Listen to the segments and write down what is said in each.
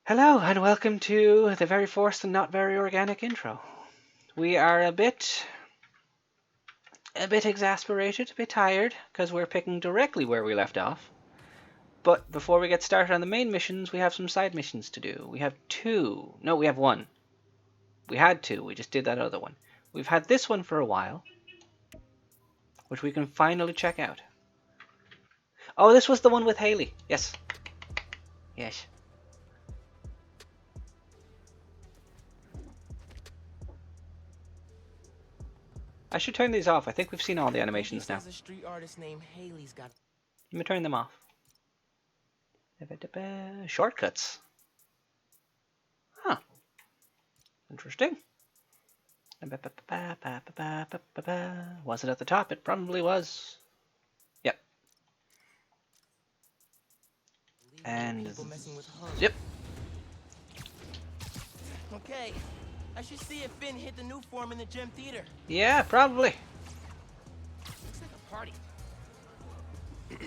Hello and welcome to the very forced and not very organic intro. We are a bit exasperated, a bit tired, because we're picking directly where we left off. But before we get started on the main missions, we have some side missions to do. We have two. No, we have one. We had two. We just did that other one. We've had this one for a while, which we can finally check out. Oh, this was the one with Haley. Yes. Yes. I should turn these off. I think we've seen all the animations now. A street artist named Haley's got. Let me turn them off. Shortcuts. Huh. Interesting. Was it at the top? It probably was. Yep. And yep. Okay, I should see if Finn hit the new form in the gym theater. Yeah, probably. Looks like a party.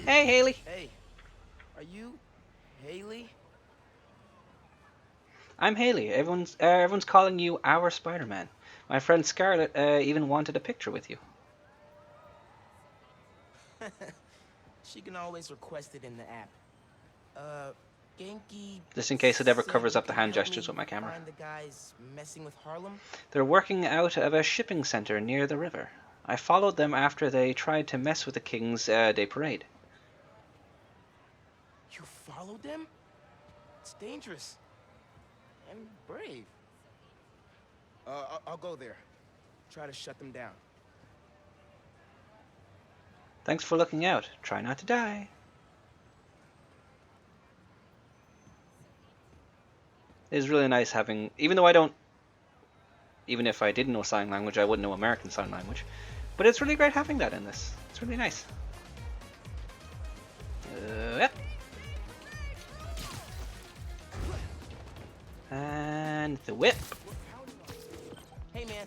Hey, Haley. Hey, are you Haley? I'm Haley. Everyone's calling you our Spider-Man. My friend Scarlett even wanted a picture with you. She can always request it in the app. Genki. Just in case it ever covers up the hand gestures with my camera. Find the guys messing with Harlem. They're working out of a shipping center near the river. I followed them after they tried to mess with the King's Day Parade. You followed them? It's dangerous. And brave. I'll go there. Try to shut them down. Thanks for looking out. Try not to die. It is really nice having, even if I didn't know sign language, I wouldn't know American sign language. But it's really great having that in this. It's really nice. Yep. And the whip. Hey man,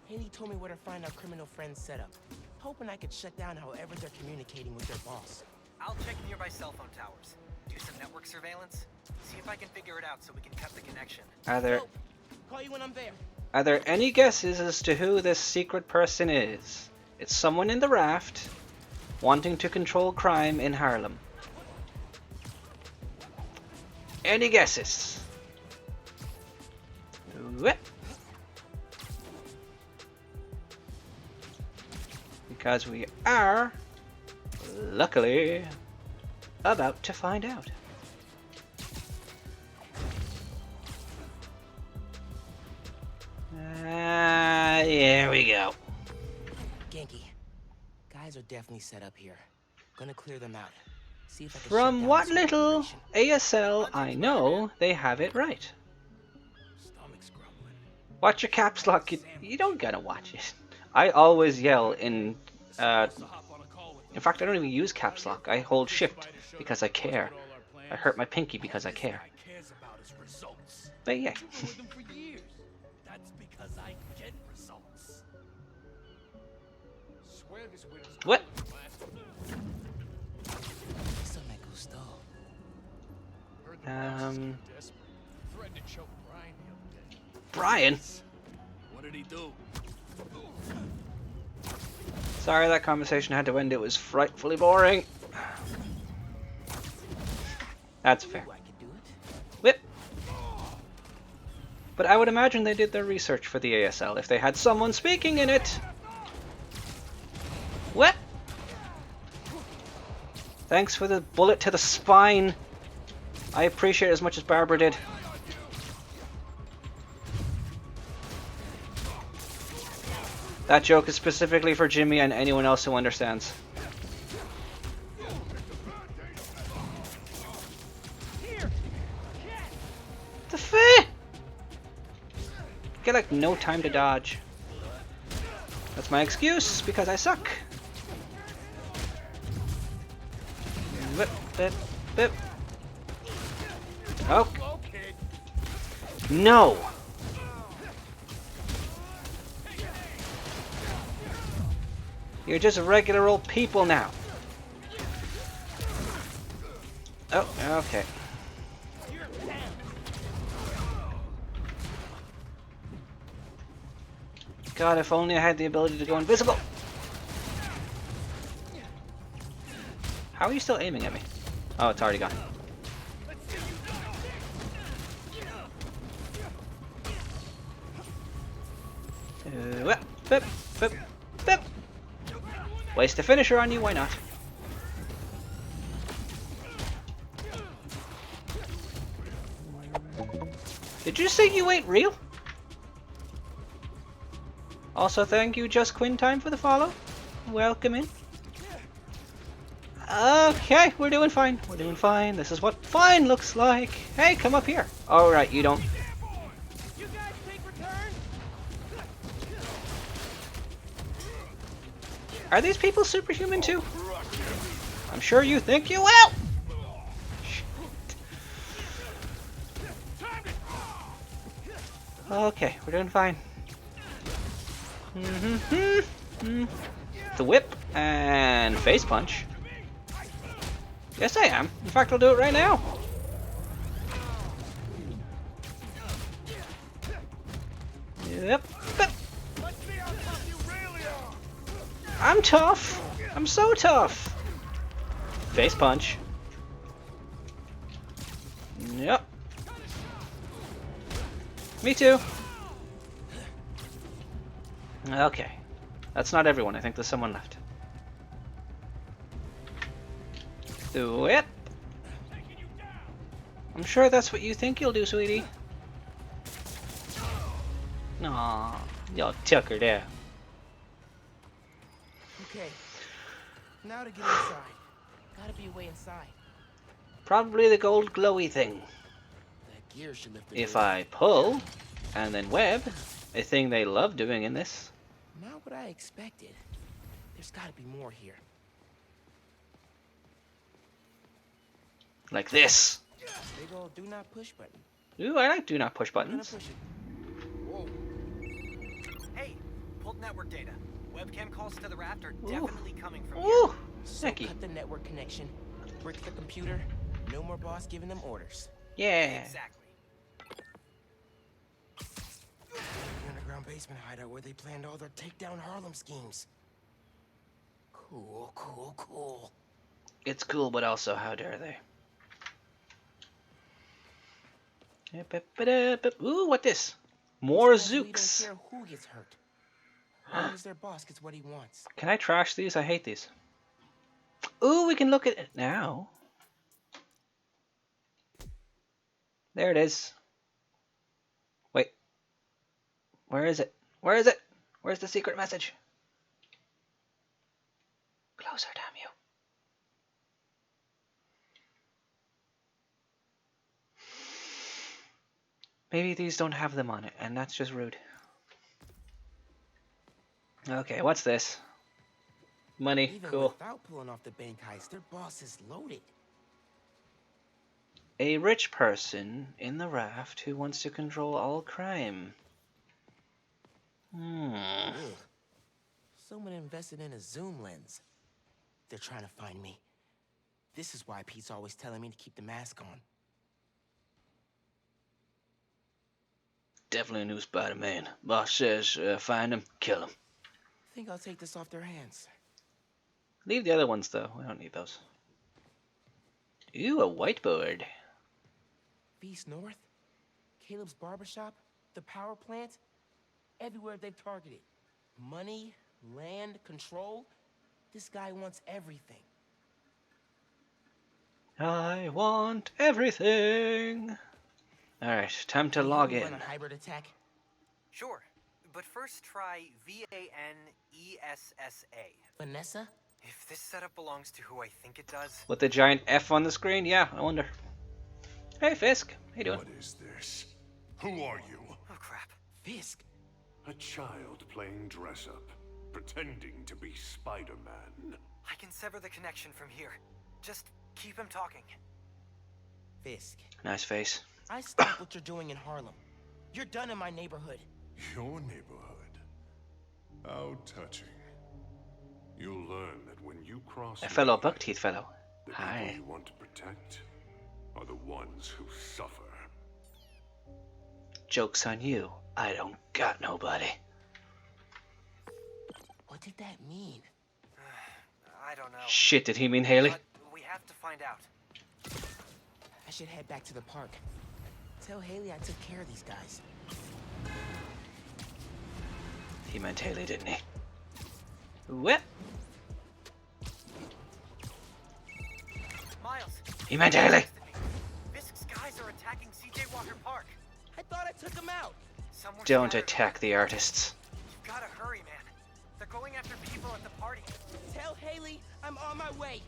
Haley told me where to find our criminal friends' setup. Hoping I could shut down however they're communicating with their boss. I'll check nearby cell phone towers, do some network surveillance, see if I can figure it out so we can cut the connection. Call you when I'm there. Are there any guesses as to who this secret person is? It's someone in the raft wanting to control crime in Harlem. Any guesses? Whip. Because we are, luckily, about to find out. Here we go. Genki, guys are definitely set up here. Gonna clear them out. See if I can From shut down what this little operation. ASL I know, they have it right. Watch your caps lock. You don't gotta watch it. I always yell in fact, I don't even use caps lock. I hold shift because I care. I hurt my pinky because I care. But yeah. What? Eso me gustó. Brian? What did he do? Sorry that conversation had to end. It was frightfully boring. That's fair. Ooh, I could do it. Whip. But I would imagine they did their research for the ASL if they had someone speaking in it. What? Thanks for the bullet to the spine. I appreciate it as much as Barbara did. That joke is specifically for Jimmy and anyone else who understands. The f***? Get like no time to dodge. That's my excuse, because I suck. Whip, whip, whip. Oh. No. You're just regular old people now. Oh, okay. God, if only I had the ability to go invisible. How are you still aiming at me? Oh, it's already gone. Whip, whip, whip, whip. Waste a finisher on you, why not? Did you say you ain't real? Also, thank you, Just Quinn Time, for the follow. Welcome in. Okay, we're doing fine. We're doing fine. This is what fine looks like. Hey, come up here. Alright, you don't. You guys take return? Are these people superhuman too? I'm sure you think you will! Okay, we're doing fine. The whip and face punch. Yes, I am. In fact, I'll do it right now. Yep. I'm tough. I'm so tough. Face punch. Yep. Me too. Okay. That's not everyone. I think there's someone left. The whip. I'm sure that's what you think you'll do, sweetie. Aw, y'all took her there. Okay. Now to get inside. Gotta be a way inside. Probably the gold glowy thing. That gear should lift the If door. I pull, and then web, a thing they love doing in this. Not what I expected. There's gotta be more here. Like this. Big old do not push button. Ooh, I like do not push I'm gonna buttons. push it. Whoa. Hey, pulled network data. Webcam calls to the raft are Ooh. definitely coming from here. Ooh, So Nicky. cut the network connection. Brick the computer. No more boss giving them orders. Yeah. Exactly. The underground basement hideout where they planned all their takedown Harlem schemes. Cool, cool, cool. It's cool, but also how dare they? Ooh, what this? More These guys really Zooks. don't care who gets hurt. As long as their boss gets what he wants. Can I trash these? I hate these. Ooh, we can look at it now. There it is. Wait. Where is it? Where is it? Where's the secret message? Closer, damn you. Maybe these don't have them on it, and that's just rude. Okay, what's this? Money, Even cool. without pulling off the bank heist, their boss is loaded. A rich person in the raft who wants to control all crime. Ugh. Someone invested in a zoom lens. They're trying to find me. This is why Pete's always telling me to keep the mask on. Definitely a new Spider-Man. Boss says, find him, kill him. Think I'll take this off their hands. Leave the other ones, though. We don't need those. Ooh, a whiteboard. Beast North, Caleb's barbershop, the power plant, everywhere they've targeted. Money, land, control. This guy wants everything. I want everything. Alright, time to Can you help log me in. run a hybrid attack? Sure, but first try VANESSA. Vanessa? If this setup belongs to who I think it does, With the giant F on the screen? Yeah, I wonder. Hey, Fisk. How you doing? What is this? Who are you? oh crap. Fisk. A child playing dress-up, pretending to be Spider-Man. I can sever the connection from here. Just keep him talking. Fisk. Nice face. I stop what you're doing in Harlem. You're done in my neighborhood. Your neighborhood. How touching. You'll learn that when you cross A fellow me, buck-teeth fellow. the Hi. people you want to protect are the ones who suffer. Joke's on you. I don't got nobody. did that mean? I don't know. Shit, did he mean Haley? But we have to find out. I should head back to the park. Tell Haley I took care of these guys. He meant Haley, didn't he? Whip. Miles. He meant Haley. Fisk's guys are attacking CJ Walker Park. I thought I took them out. Some were Don't scattered. attack the artists. You've gotta hurry, man. They're going after people at the party. Tell Haley I'm on my way.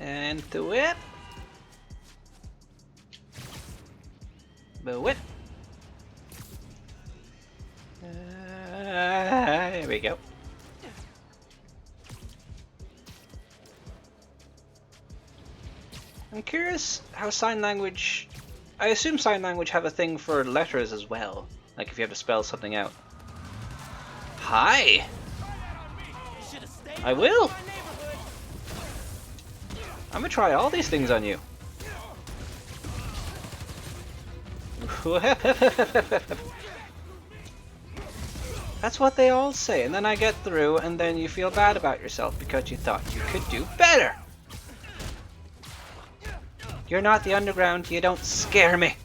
And the whip. The whip. Here we go. I'm curious how sign language... I assume sign language have a thing for letters as well. Like if you have to spell something out. Hi! You should have stayed I out of will! my neighborhood. I'm gonna try all these things on you. That's what they all say, and then I get through, and then you feel bad about yourself because you thought you could do better. You're not the underground, you don't scare me.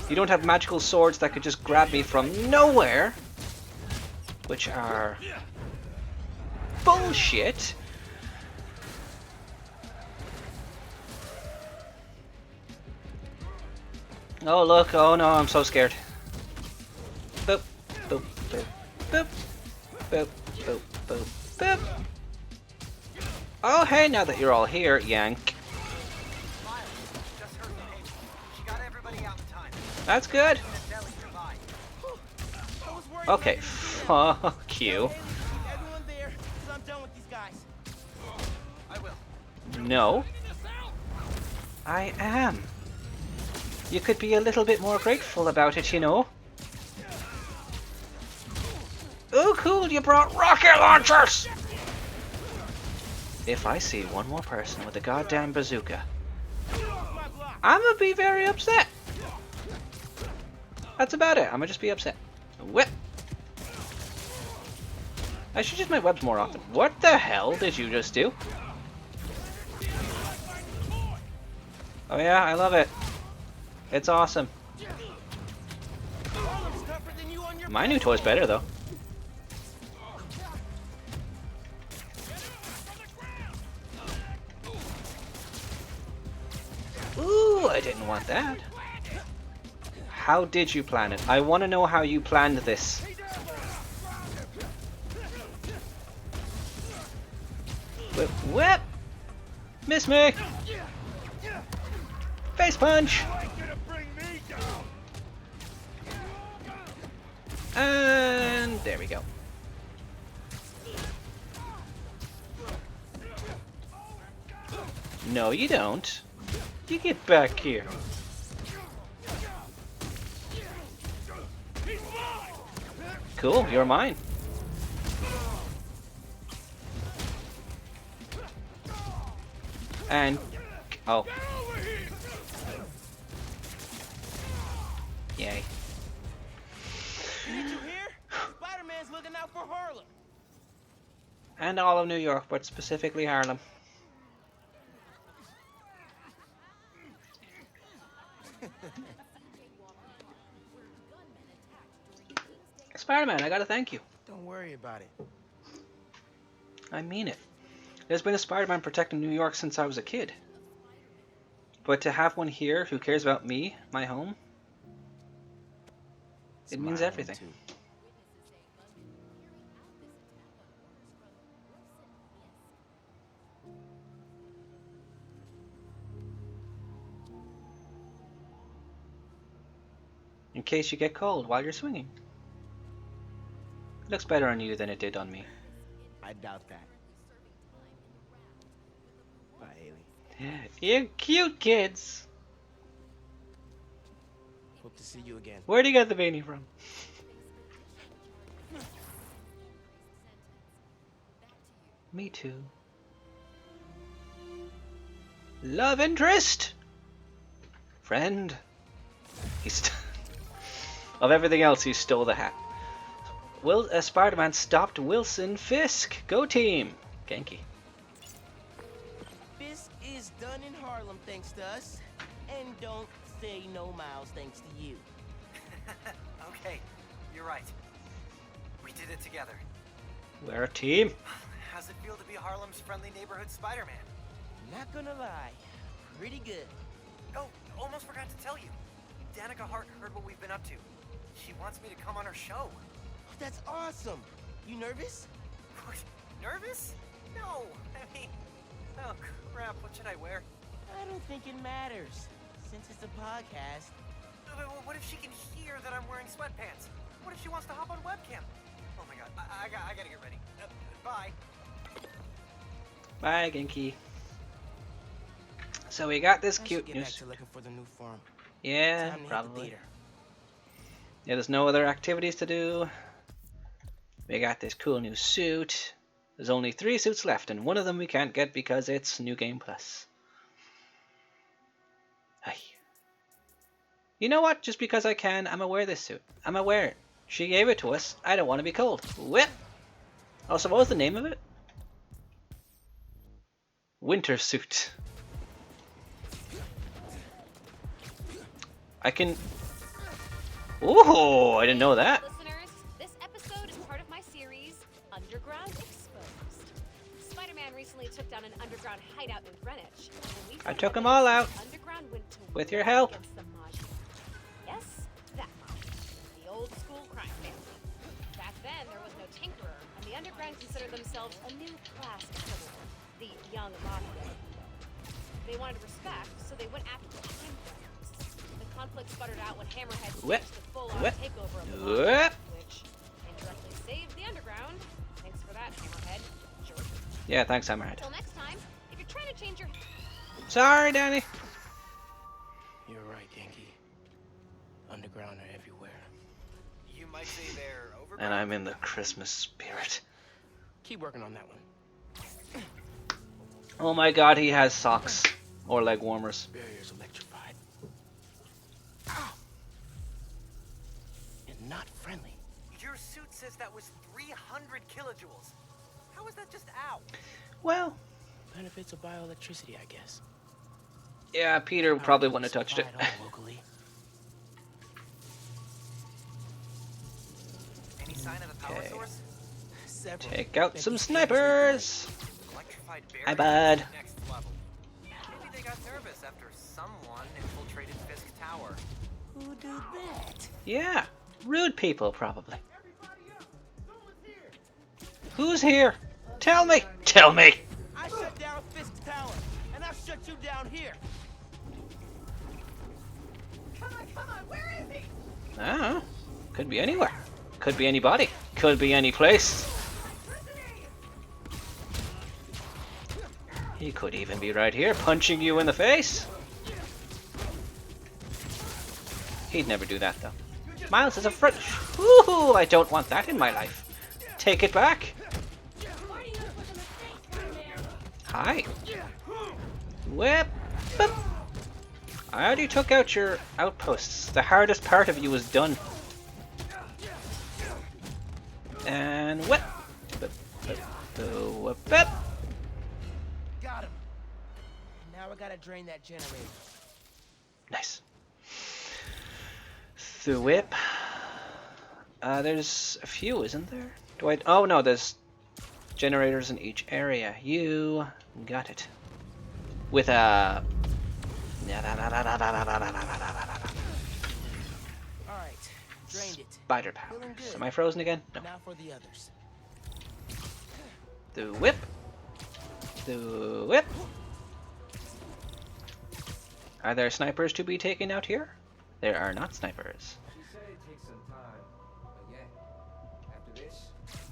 You don't have magical swords that could just grab me from nowhere, which are bullshit. Oh look, oh no, I'm so scared. Boop, boop, boop, boop, boop, boop, boop, boop. Oh hey, now that you're all here, yank. Miles, just heard from Haley. She got everybody out in time. That's good. In a deli nearby. I was worried Okay, I didn't see them. fuck you. Tell Haley to keep everyone there, 'cause I'm done with these guys. I will. No. I am. You could be a little bit more grateful about it, you know. Oh cool, you brought rocket launchers! If I see one more person with a goddamn bazooka, My block. I'm gonna be very upset. That's about it. I'm gonna just be upset. Whip. I should use my webs more often. What the hell did you just do? Oh yeah, I love it. It's awesome. Harlem's tougher than you on your My new toy's better though. Ooh, I didn't want that. How did you plan it? I want to know how you planned this. Whip, whip! Miss me! Face punch! And there we go. No, you don't. You get back here. Cool, you're mine. And oh. Yay. Did you hear? Spider-Man's looking out for Harlem. And all of New York, but specifically Harlem. Spider-Man, I gotta thank you. Don't worry about it. I mean it. There's been a Spider-Man protecting New York since I was a kid. But to have one here who cares about me, my home, it means Smile everything. too. In case you get cold while you're swinging. It looks better on you than it did on me. I doubt that. Bye, Haley. You're cute kids. Hope to see you again. Where'd you get the beanie from? Me too. Love interest? Friend? He of everything else, he stole the hat. Spider-Man stopped Wilson Fisk. Go team. Genki. This is done in Harlem thanks to us. And don't say no, Miles, thanks to you. Okay, you're right. We did it together. We're a team. How's it feel to be Harlem's friendly neighborhood Spider-Man? Not gonna lie, pretty good. Oh, almost forgot to tell you. Danica Hart heard what we've been up to. She wants me to come on her show. That's awesome. You nervous? What? Nervous? No. I mean, oh crap, what should I wear? I don't think it matters. Since it's a podcast. What if she can hear that I'm wearing sweatpants? What if she wants to hop on webcam? Oh my god, I gotta get ready. Bye. Bye, Genki. So we got this I cute should get new back to looking for the new farm. Yeah, Time to hit the probably. theater. Yeah, there's no other activities to do. We got this cool new suit. There's only 3 suits left, and one of them we can't get because it's New Game Plus. Ay. You know what? Just because I can, I'ma wear this suit. I'ma wear it. She gave it to us. I don't want to be cold. Whip! Also, what was the name of it? Winter suit. I can... Ooh, I didn't know that. Listeners, this episode is part of my series, Underground Exposed. Spider-Man recently took down an underground hideout in Greenwich. I took them all out. Underground went to With your war help. against the Mafia. Yes, that Mafia. The old school crime family. Back then, there was no tinkerer, and the underground considered themselves a new class of criminal, the young Mafia. They wanted respect, so they went after the tinkerers. The conflict sputtered out when Hammerhead Whip. staged the full-on Whip. takeover of the Whip. Mafia, which indirectly saved the underground. Thanks for that, Hammerhead. Jerk. Yeah, thanks, Hammerhead. Until next time, if you're trying to change your... Sorry, Danny. You're right, Genki. Underground are everywhere. You might say they're over. And I'm in the Christmas spirit. Keep working on that one. Oh my god, he has socks. Or leg warmers. Barrier's electrified. Ow! And not friendly. Your suit says that was 300 kilojoules. How is that just out? Well, Benefits of bioelectricity, I guess. yeah, Peter probably wouldn't have touched it. Supplied all locally. Any sign of a power Okay. source? Several. Take out Bet some these cables are snipers. Electrified barrier. Hi, bud. Next level. Maybe they got nervous after someone infiltrated Fisk Tower. good. Who did that? Yeah, rude people probably. Who's here? Tell me. Tell me. I shut down Fisk Tower, and I'll shut you down here. Come on, where is he? I don't know. Could be anywhere. Could be anybody. Could be any place. He could even be right here, punching you in the face. He'd never do that, though. Miles is a friend. Ooh, I don't want that in my life. Take it back. Hi. Whip. Boop. I already took out your outposts. The hardest part of you is done. And whip. Whip. Whip. Whip. Whip. Got him. Now I gotta drain that generator. Nice. The whip. There's a few, isn't there? Do I? Oh no, there's generators in each area. You got it. With a. All right, drained it. Spider powers. Am I frozen again? No. Now for the others. The whip. The whip. Are there snipers to be taken out here? There are not snipers. She said it takes some time, but yeah. After this,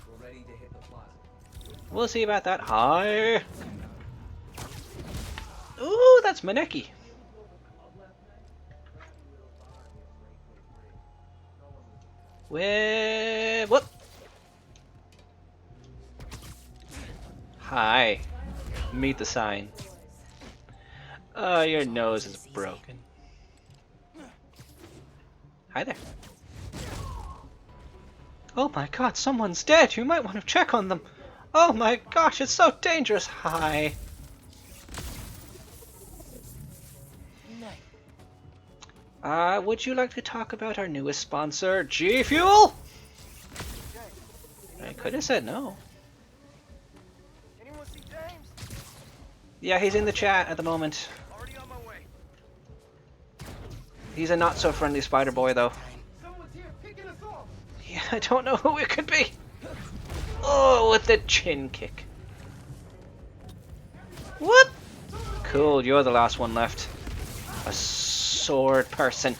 we're ready to hit the plaza. We'll see about that. Hi. Ooh, that's Maneki. Whoop. Hi. Meet the sign. Oh, your nose is broken. Hi there. Oh my god, someone's dead. You might want to check on them. Oh my gosh, it's so dangerous. Hi. Night. Would you like to talk about our newest sponsor, G Fuel? I could have said no. Anyone see James? Yeah, he's in the chat at the moment. Already on my way. He's a not so friendly spider boy though. Someone's here picking us off. Yeah, I don't know who it could be. Oh, with the chin kick. Whoop! Cool, you're the last one left. A sword person.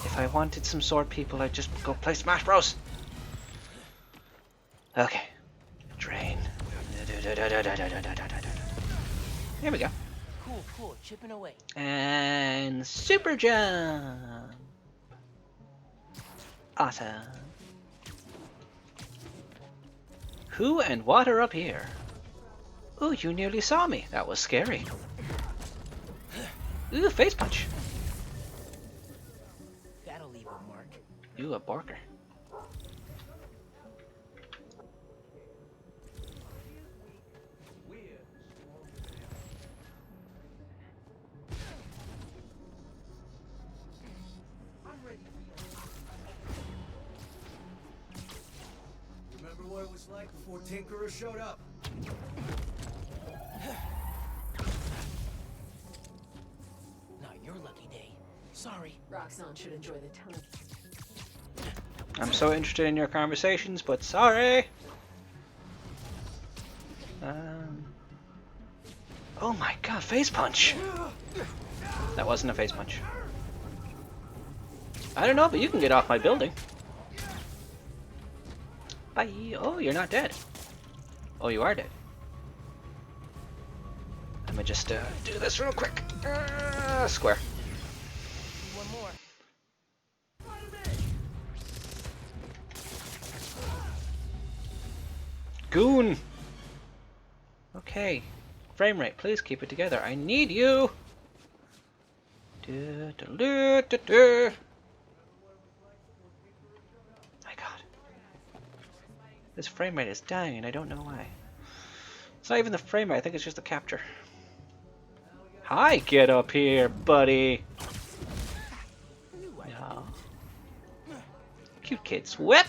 If I wanted some sword people, I'd just go play Smash Bros. Okay. Drain. Here we go. Cool. Chipping away. And super jump. Awesome. Who and what are up here? Ooh, you nearly saw me. That was scary. Ooh, face punch. That'll leave a mark. Ooh, a barker. Remember what it was like before Tinkerer showed up? Not your lucky day. Sorry. Roxanne should enjoy the time. I'm so interested in your conversations, but sorry. Oh my god, face punch. That wasn't a face punch. I don't know, but you can get off my building. Bye. Oh, you're not dead. Oh, you are dead. Let me just do this real quick. Square. One more. Goon! Okay. Frame rate, please keep it together. I need you! My god. This frame rate is dying and I don't know why. It's not even the frame rate, I think it's just the capture. Hi, get up here, buddy! No. Cute kids. Whip!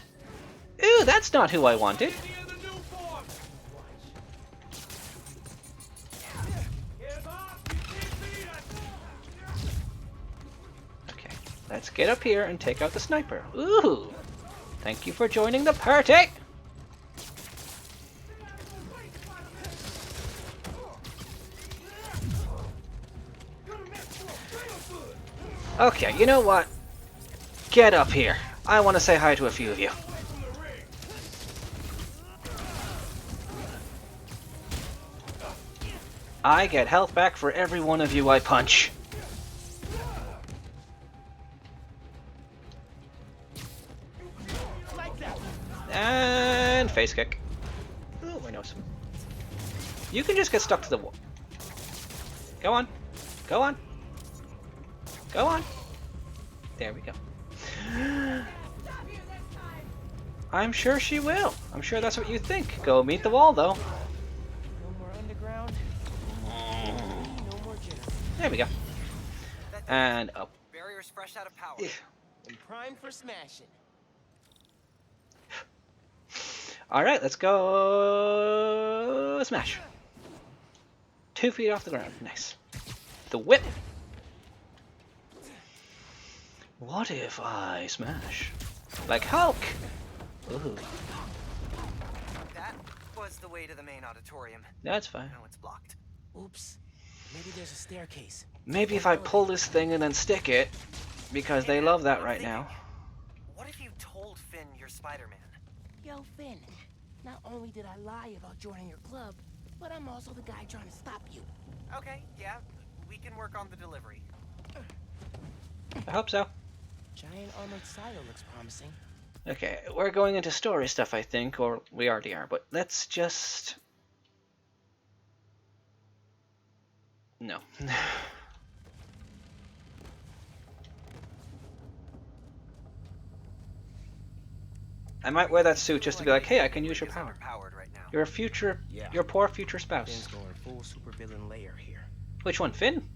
Ooh, that's not who I wanted. Okay, let's get up here and take out the sniper. Ooh! Thank you for joining the party! Okay, you know what? Get up here. I want to say hi to a few of you. I get health back for every one of you I punch. And face kick. Oh, my nose. You can just get stuck to the wall. Go on. Go on. Go on. There we go. I'm sure she will. I'm sure that's what you think. Go meet the wall, though. No more underground. No more jitter. There we go. And up. Barrier's fresh out of power. And primed for smashing. Alright, let's go. Smash. 2 feet off the ground. Nice. The whip. What if I smash? Like Hulk! Ooh, That was the way to the main auditorium. that's fine. Now it's blocked. Oops. Maybe there's a staircase. Maybe if I pull this thing and then stick it, because they love that right now. What if you told Finn you're Spider-Man? Yo, Finn. Not only did I lie about joining your club, but I'm also the guy trying to stop you. Okay, yeah. We can work on the delivery. I hope so. Giant armored silo looks promising. Okay, we're going into story stuff, I think, or we already are, but let's just... No. I might wear that suit just to be like, hey, I can use your Is power. underpowered right now. You're a future, Yeah. your poor future Finn's spouse. going full supervillain layer here. Which one, Finn?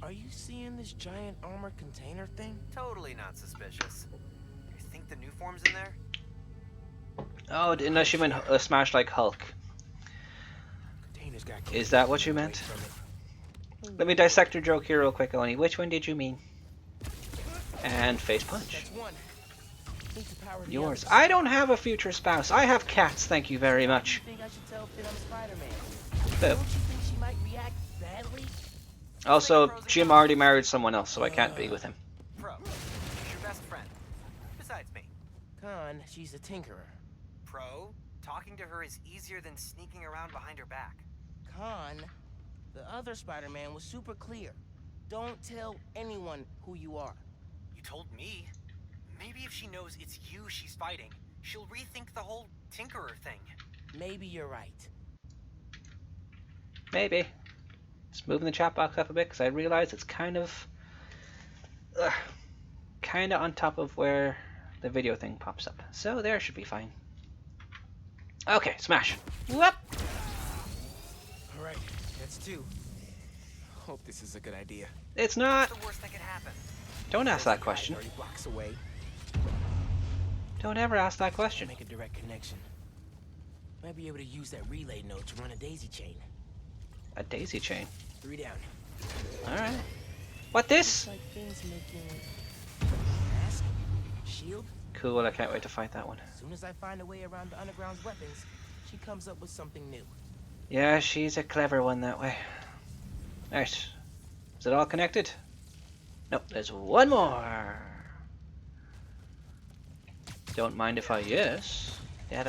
Are you seeing this giant armored container thing? Totally not suspicious. You think the new form's in there? Oh, unless you meant smash like Hulk. Container's got Is that what you away meant? from it. Let me dissect your joke here real quick, Oni. Which one did you mean? And face punch. That's one. Need to power the Yours. others. I don't have a future spouse. I have cats, thank you very much. You think I should tell Finn I'm Spider-Man? Boop. Don't you think she might react badly? Also, Jim already married someone else, so I can't be with him. Pro, she's your best friend. Besides me. Con, she's a tinkerer. Pro, talking to her is easier than sneaking around behind her back. Con, the other Spider-Man was super clear. Don't tell anyone who you are. You told me. Maybe if she knows it's you she's fighting, she'll rethink the whole Tinkerer thing. Maybe you're right. Maybe. Just moving the chat box up a bit because I realize it's kind of on top of where the video thing pops up. So there should be fine. Okay, smash. Whoop! Alright, that's two. Hope this is a good idea. It's not. What's the worst that could happen? Don't ask that question. 30 blocks away. Don't ever ask that question. Make a direct connection. Might be able to use that relay node to run a daisy chain. A daisy chain. 3 down. Alright. What this? Looks like Finn's making mask, shield. Cool, I can't wait to fight that one. As soon as I find a way around the underground's weapons, she comes up with something new. Yeah, she's a clever one that way. Alright. Is it all connected? Nope, there's one more. Don't mind if I yes. Nice.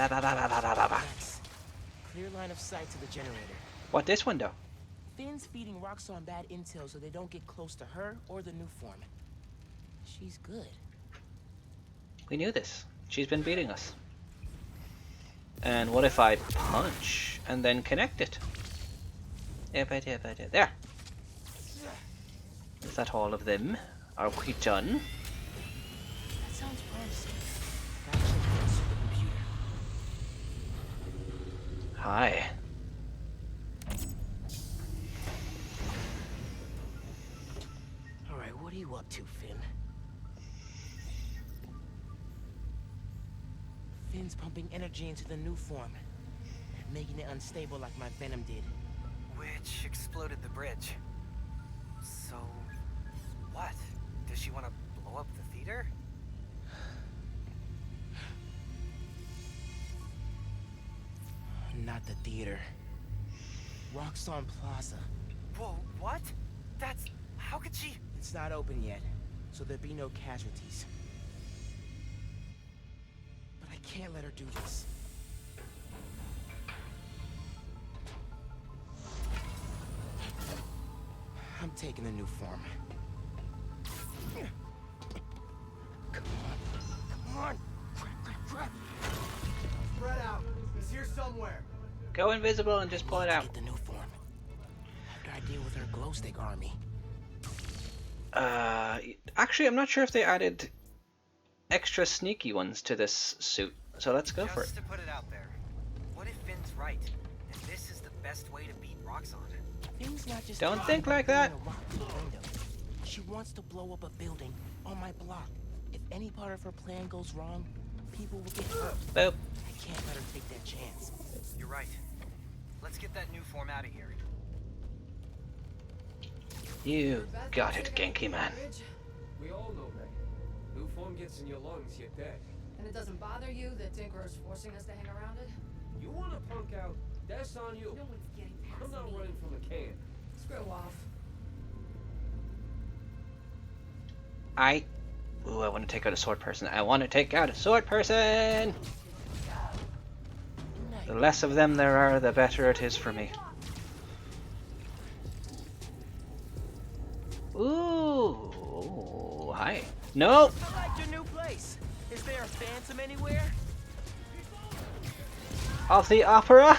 Clear line of sight to the generator. What this one though? Finn's feeding Roxxon bad intel so they don't get close to her or the new form. She's good. We knew this. She's been beating us. And what if I punch and then connect it? There. Is that all of them? Are we done? That sounds promising. Gotta check out the supercomputer. Hi. Alright, what are you up to, Finn? Finn's pumping energy into the new form, making it unstable like my venom did. Which exploded the bridge. So, what? Does she want to blow up the theater? Not the theater. Roxxon Plaza. Whoa, what? That's... how could she... It's not open yet, so there'll be no casualties. But I can't let her do this. I'm taking the new form. Come on. Spread out. He's here somewhere. Go invisible and just pull it out. Get the new form. After I deal with her glow stick army. Actually, I'm not sure if they added extra sneaky ones to this suit. So let's go for it. Just to put it out there, what if Finn's right, and this is the best way to beat Roxxon? Finn's not just Don't talking think about like that. blowing a rock through the window. She wants to blow up a building on my block. If any part of her plan goes wrong, people will get hurt. Boop. I can't let her take that chance. You're right. Let's get that new form out of here. You got it, Genki Man. We all know that. New form gets in your lungs, you're dead. And it doesn't bother you that Tinkerer's forcing us to hang around it? You want to punk out? That's on you. No one's getting past I'm not me. running from a can. Screw off. Ooh, I want to take out a sword person. I want to take out a sword person! The less of them there are, the better it is for me. Ooh, hi. No! I like your new place. Is there a phantom anywhere? Of the opera?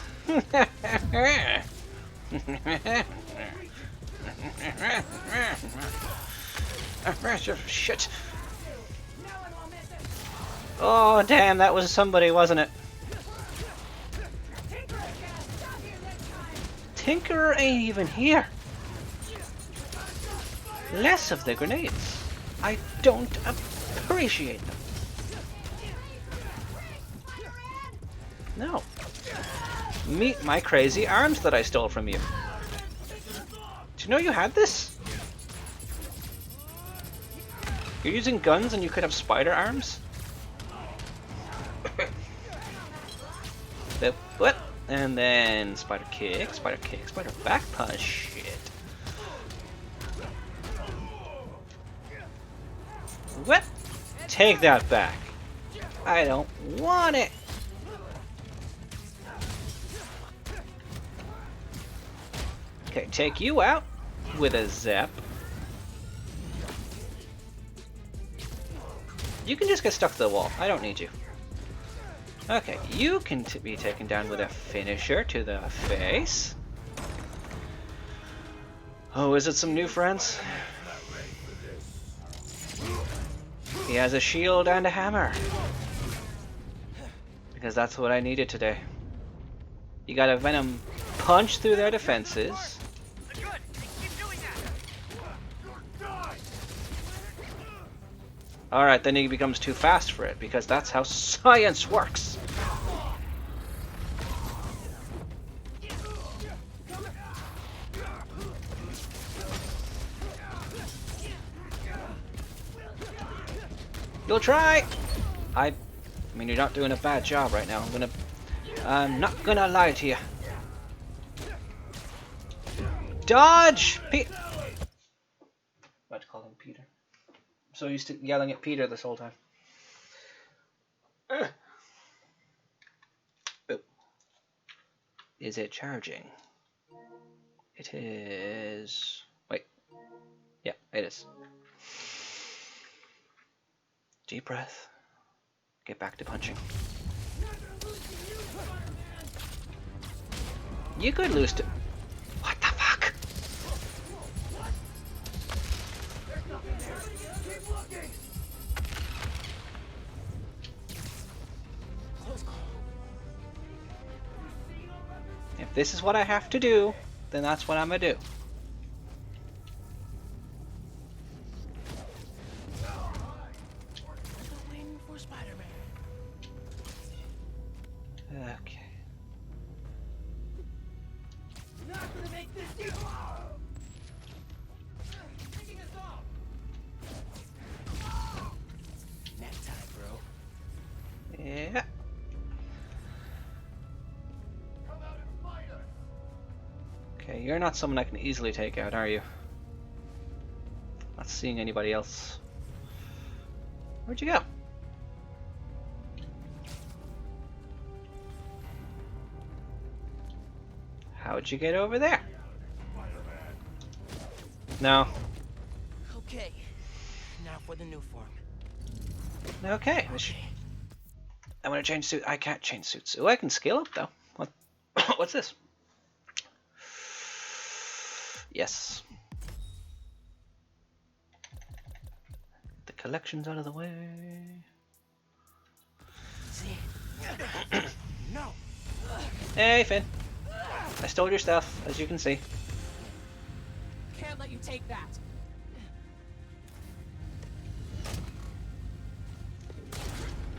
Shit. Oh, damn, that was somebody, wasn't it? Tinkerer ain't even here. Less of the grenades. I don't appreciate them. No. Meet my crazy arms that I stole from you. Do you know you had this? You're using guns and you could have spider arms? What? And then spider kick, spider back punch. Shit. What? Take that back. I don't want it. Okay, take you out with a zap. You can just get stuck to the wall. I don't need you. Okay, you can be taken down with a finisher to the face. Oh, is it some new friends? He has a shield and a hammer. Because that's what I needed today. You got a Venom punch through their defenses. Good. Keep doing that. Alright, then he becomes too fast for it, because that's how science works. You'll try! I mean, you're not doing a bad job right now. I'm not gonna lie to you. Dodge! About to call him Peter. I'm so used to yelling at Peter this whole time. Boop. Is it charging? It is... Wait. Yeah, it is. Deep breath. Get back to punching. You could lose to... What the fuck? If this is what I have to do, then that's what I'm gonna do. Okay. Nap time, bro. Yeah. Okay, you're not someone I can easily take out, are you? Not seeing anybody else. Where'd you go? How'd you get over there? No. Okay. Now for the new form. Okay. I want to change suit. I can't change suits. Oh, I can scale up though. What? What's this? Yes. The collection's out of the way. See? No. Hey, Finn. I stole your stuff, as you can see. Can't let you take that.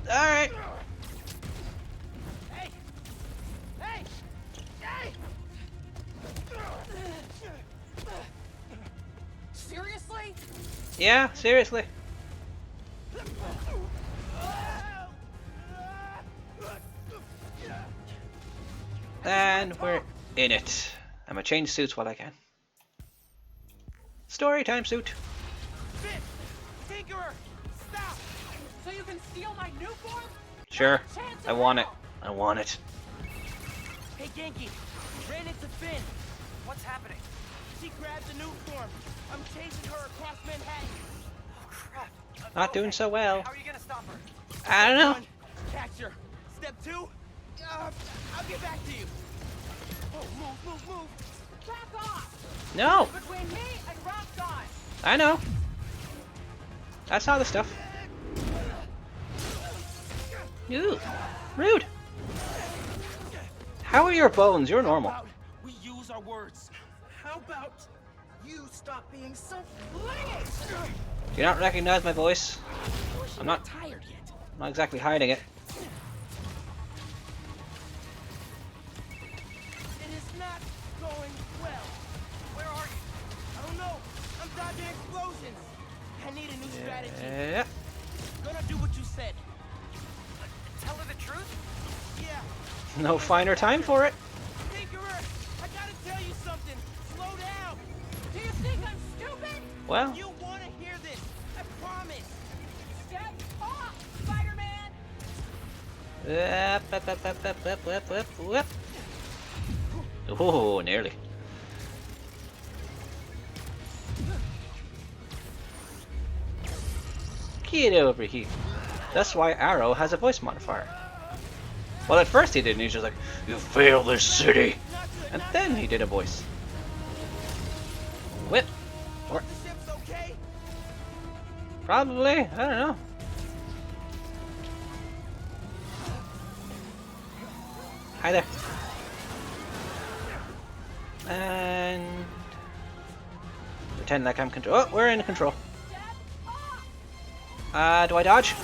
Alright. Hey! Hey! Hey! Seriously? Yeah, seriously. And we're in it. I'm gonna change suits while I can. Story time suit. Finn! Tinkerer! Stop! So you can steal my new form? Sure. I want it. I want it. Hey, Genki! Ran into Finn! What's happening? She grabbed the new form! I'm chasing her across Manhattan! Oh, crap. Not doing so well. How are you gonna stop her? I don't know. One, catch her. Step two, I'll get back to you. Oh, move. Back off! No. Between me and Rock God! I know. That's how the stuff. Ooh, rude. How are your bones? You're normal. How about we use our words? How about you stop being so flingy? Do you not recognize my voice? I'm not tired yet. I'm not exactly hiding it. It is not going well. Where are you? I don't know. I'm dodging explosions. I need a new strategy. Yeah. Gonna do what you said. Tell her the truth? Yeah. No finer time for it. Tinkerer, I gotta tell you something. Slow down. Do you think I'm stupid? Well, You wanna hear this? I promise. Step off, Spider-Man! whip. Oh, nearly. Get over here. That's why Arrow has a voice modifier. Well, at first he didn't. He's just like, "You failed this city," and then he did a voice. Whip. Or The ship's okay? probably. I don't know. Hi there. And pretend like I'm control. Oh, we're in control. Do I dodge?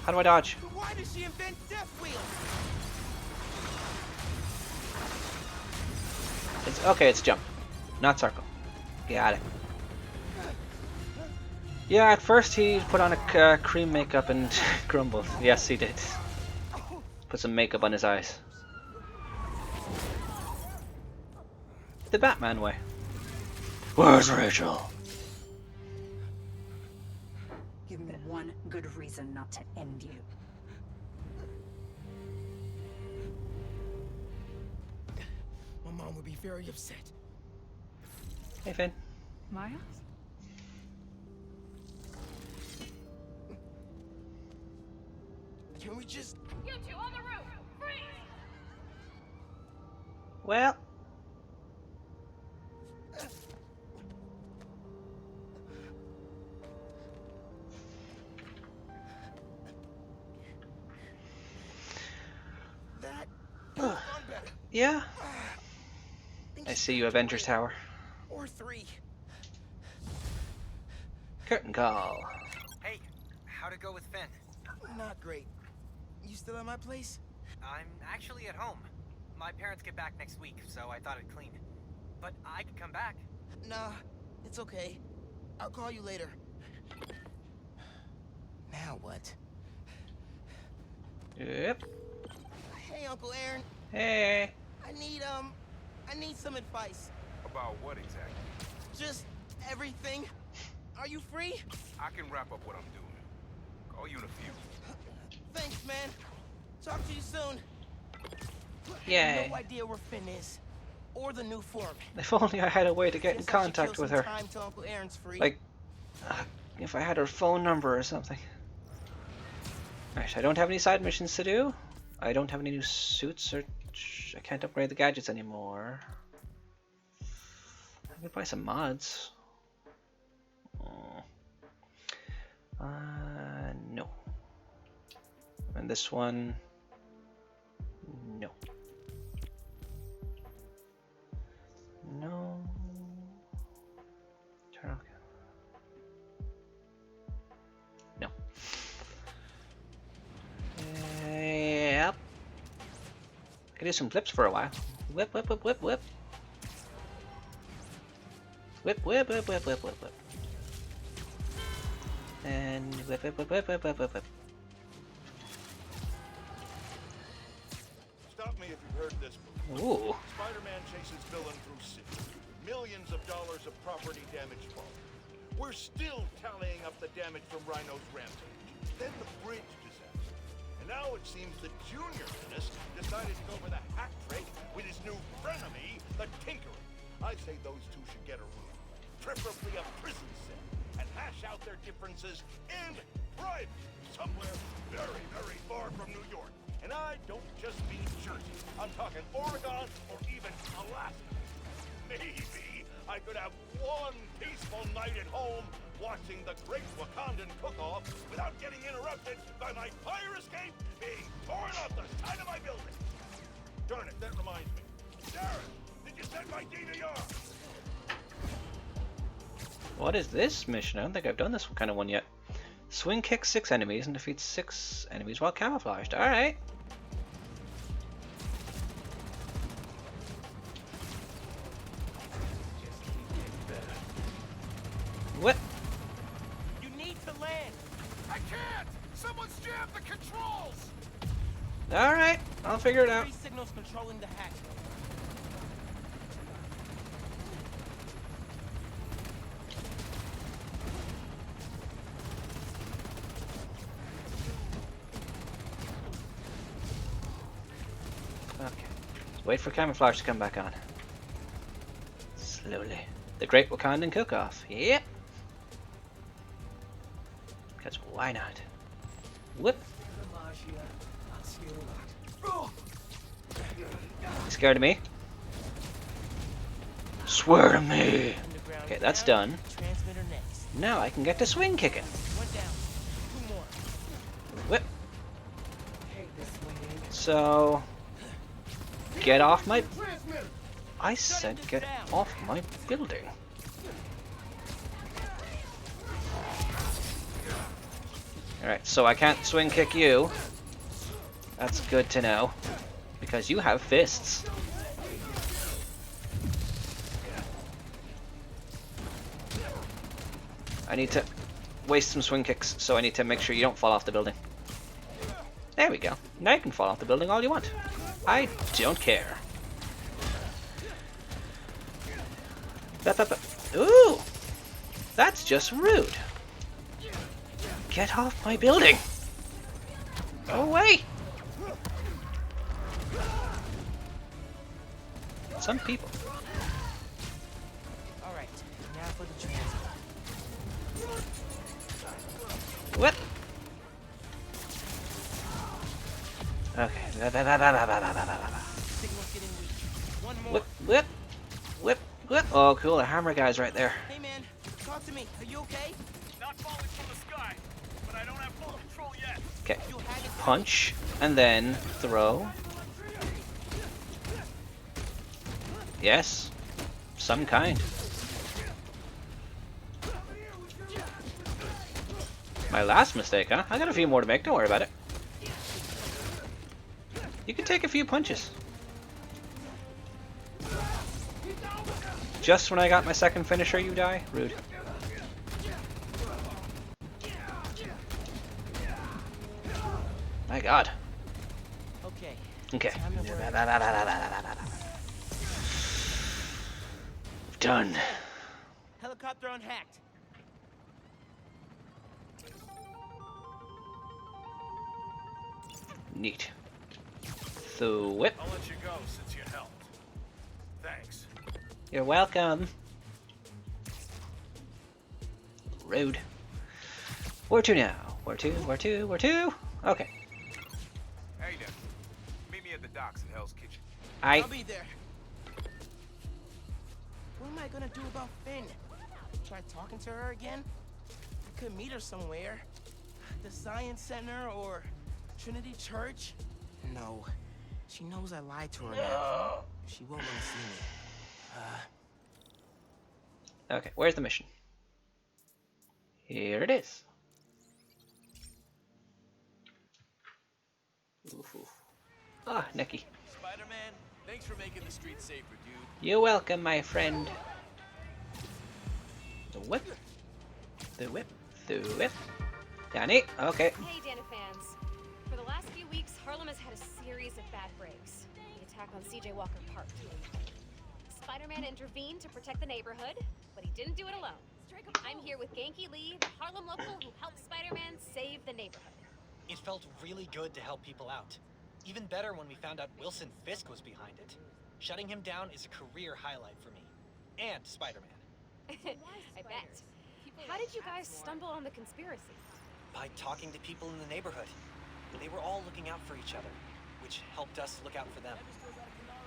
How do I dodge? Why did she invent death wheels? It's okay. It's jump, not circle. Got it. Yeah, at first he put on a cream makeup and grumbled. Yes, he did. Put some makeup on his eyes. The Batman way. Where's Rachel? Give me one good reason not to end you. My mom would be very upset. Hey, Finn. Miles? Can we just... You two on the roof! Freeze! Well, That... could've gone better. yeah. Think I she see you, took Avengers away Tower. Or 3. Curtain call. Hey, how'd it go with Finn? Not great. You still at my place? I'm actually at home. My parents get back next week, so I thought I'd clean. But I could come back. Nah, it's okay. I'll call you later. Now what? Yep. Hey, Uncle Aaron. Hey. I need some advice. About what exactly? Just everything. Are you free? I can wrap up what I'm doing. Call you in a few. Thanks, man. Talk to you soon. Yay. No idea where Finn is. Or the new form. If only I had a way to get in Guess I should contact kill with some her. time till Uncle Aaron's free. Like, if I had her phone number or something. Right, I don't have any side missions to do. I don't have any new suits or... I can't upgrade the gadgets anymore. I could buy some mods. No. And this one... No. No. Turn off. No. Yep. I could do some flips for a while. Whip, whip, whip, whip, whip. Whip, whip, whip, whip, whip, whip, whip. And whip, whip, whip, whip, whip, whip, whip, whip. Stop me if you've heard this before. Ooh. Spider-Man chases villain through city. Millions of dollars of property damage fall. We're still tallying up the damage from Rhino's rampage. Then the bridge disaster. And now it seems the Junior Menace decided to go for the hat trick with his new frenemy, the Tinkerer. I say those two should get a room, preferably a prison cell, and hash out their differences in private, somewhere very, very far from New York. And I don't just mean Jersey. I'm talking Oregon or even Alaska. Maybe I could have one peaceful all night at home watching the Great Wakandan Cook-Off without getting interrupted by my fire escape being torn off the side of my building. Darn it, that reminds me. Darren, did you send my DVR? What is this mission? I don't think I've done this kind of one yet. Swing kick 6 enemies and defeat 6 enemies while camouflaged. Alright. What? You need to land. I can't! Someone's jammed the controls! Alright, I'll figure it out. 3 signals controlling the hatch. Okay. Wait for camouflage to come back on. Slowly. The Great Wakandan Cook-Off. Yep. Because why not? Whoop. You scared of me? Swear to me. Okay, that's done. Transmitter next. Now I can get to swing kicking. 1 down. 2 more. Whip. So, get off my... I said get off my building. Alright, so I can't swing kick you. That's good to know. Because you have fists. I need to waste some swing kicks, so I need to make sure you don't fall off the building. There we go. Now you can fall off the building all you want. I don't care. Ooh! That's just rude. Get off my building! Go away! Some people. Alright, now for the transmitter. What? Okay. Signal's getting weak. 1 more. Whip, whip, whip, whip. Oh, cool. The hammer guy's right there. Hey man, talk to me. Are you okay? Not falling from the sky, but I don't have full control yet. Okay. You had it. Punch, and then throw. Yes. Some kind. My last mistake, huh? I got a few more to make. Don't worry about it. You can take a few punches. Just when I got my second finisher, you die? Rude. My god. Okay. Okay. Time to work. Done. Helicopter unhacked. Neat. So, whip. I'll let you go since you helped. Thanks. You're welcome. Rude. Where to now? Where to? Where to? Where to? Okay. Hey there. Meet me at the docks at Hell's Kitchen. I'll be there. What am I gonna do about Finn? Try talking to her again? I could meet her somewhere. The Science Center or Trinity Church? No. She knows I lied to her now. She won't want to see me. Okay, where's the mission? Here it is. Ooh. Ah, Nicky. Spider-Man, thanks for making the streets safer, dude. You're welcome, my friend. The whip. The whip. The whip. Danny, okay. Hey, Dana fans. For the last few weeks, Harlem has had a series of bad breaks. The attack on CJ Walker Park. Spider-Man intervened to protect the neighborhood, but he didn't do it alone. I'm here with Genki Lee, the Harlem local who helped Spider-Man save the neighborhood. It felt really good to help people out. Even better when we found out Wilson Fisk was behind it. Shutting him down is a career highlight for me. And Spider-Man. I bet. How did you guys stumble on the conspiracy? By talking to people in the neighborhood. They were all looking out for each other, which helped us look out for them.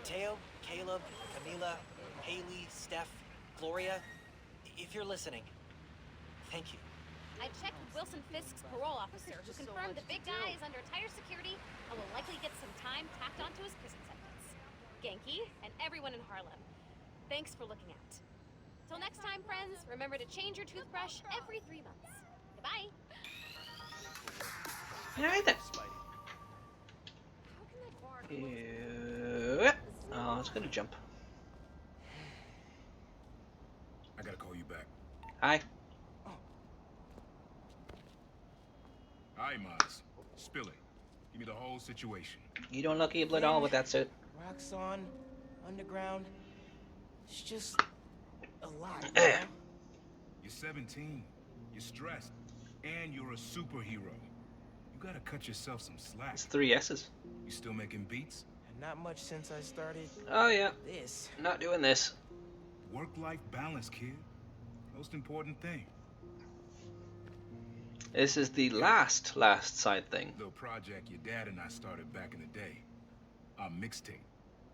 Teo, Caleb, Camila, Haley, Steph, Gloria. If you're listening, thank you. I checked with Wilson Fisk's parole officer, who confirmed the big guy is under tighter security and will likely get some time tacked onto his prison sentence. Genki, and everyone in Harlem, thanks for looking out. Till next time, friends, remember to change your toothbrush every 3 months. Goodbye. Alright then. Oh, I was gonna jump. I gotta call you back. Hi. Aye, Miles. Spill it. Give me the whole situation. You don't look evil at all with that suit. Rocks on, underground. It's just a lot, you know? You're 17. You're stressed. And you're a superhero. You gotta cut yourself some slack. It's 3 S's. You still making beats? Not much since I started. Oh yeah. This. Not doing this. Work-life balance, kid. Most important thing. This is the last side thing. Little project your dad and I started back in the day. Our mixtape.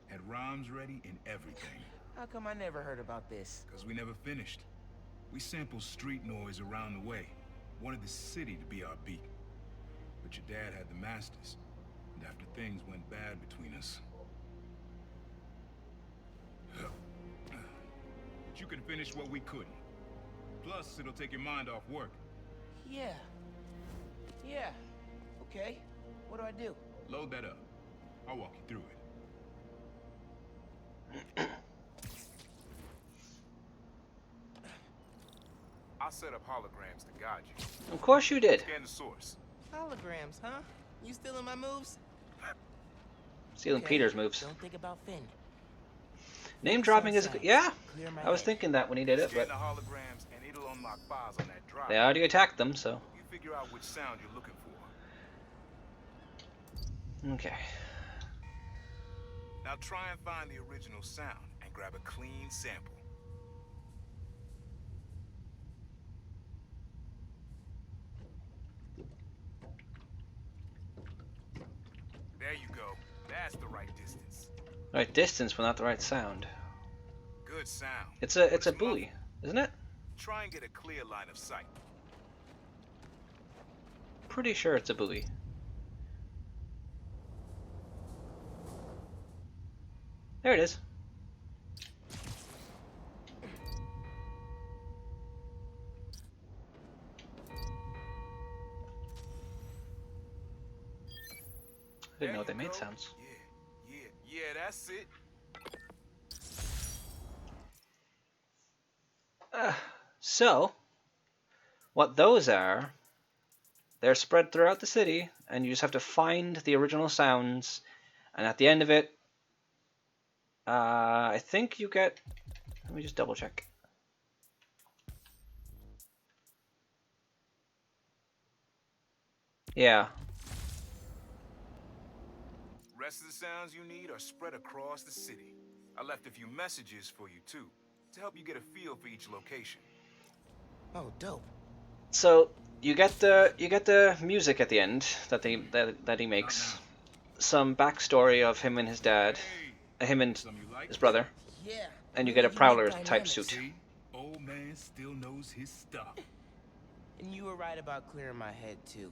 Had rhymes ready and everything. How come I never heard about this? Because we never finished. We sampled street noise around the way. Wanted the city to be our beat. But your dad had the masters. And after things went bad between us. But you can finish what we couldn't. Plus, it'll take your mind off work. Yeah. Yeah. Okay. What do I do? Load that up. I'll walk you through it. I'll set up holograms to guide you. Of course you did. Scan the source. Holograms, huh? You stealing my moves? Stealing Peter's moves. Don't think about Finn. Name dropping is yeah. Clear my I was head. thinking that when he did it, Scan but the holograms and it'll unlock files on that drive. they already attacked them, so You figure out which sound you're looking for. okay. Now try and find the original sound and grab a clean sample. There you go. That's the right distance. Right distance, but not the right sound. Good sound. It's a buoy, isn't it? Try and get a clear line of sight. Pretty sure it's a buoy. There it is. I didn't know they made sounds. Yeah, that's it. So, what those are, they're spread throughout the city, and you just have to find the original sounds, and at the end of it, I think you get, let me just double check. Yeah. Rest of the sounds you need are spread across the city. I left a few messages for you too, to help you get a feel for each location. Oh, dope. So you get the music at the end that he makes, some backstory of him and his dad, him and his brother, Yeah. and you get a Prowler type suit. See? Old man still knows his stuff. And you were right about clearing my head too.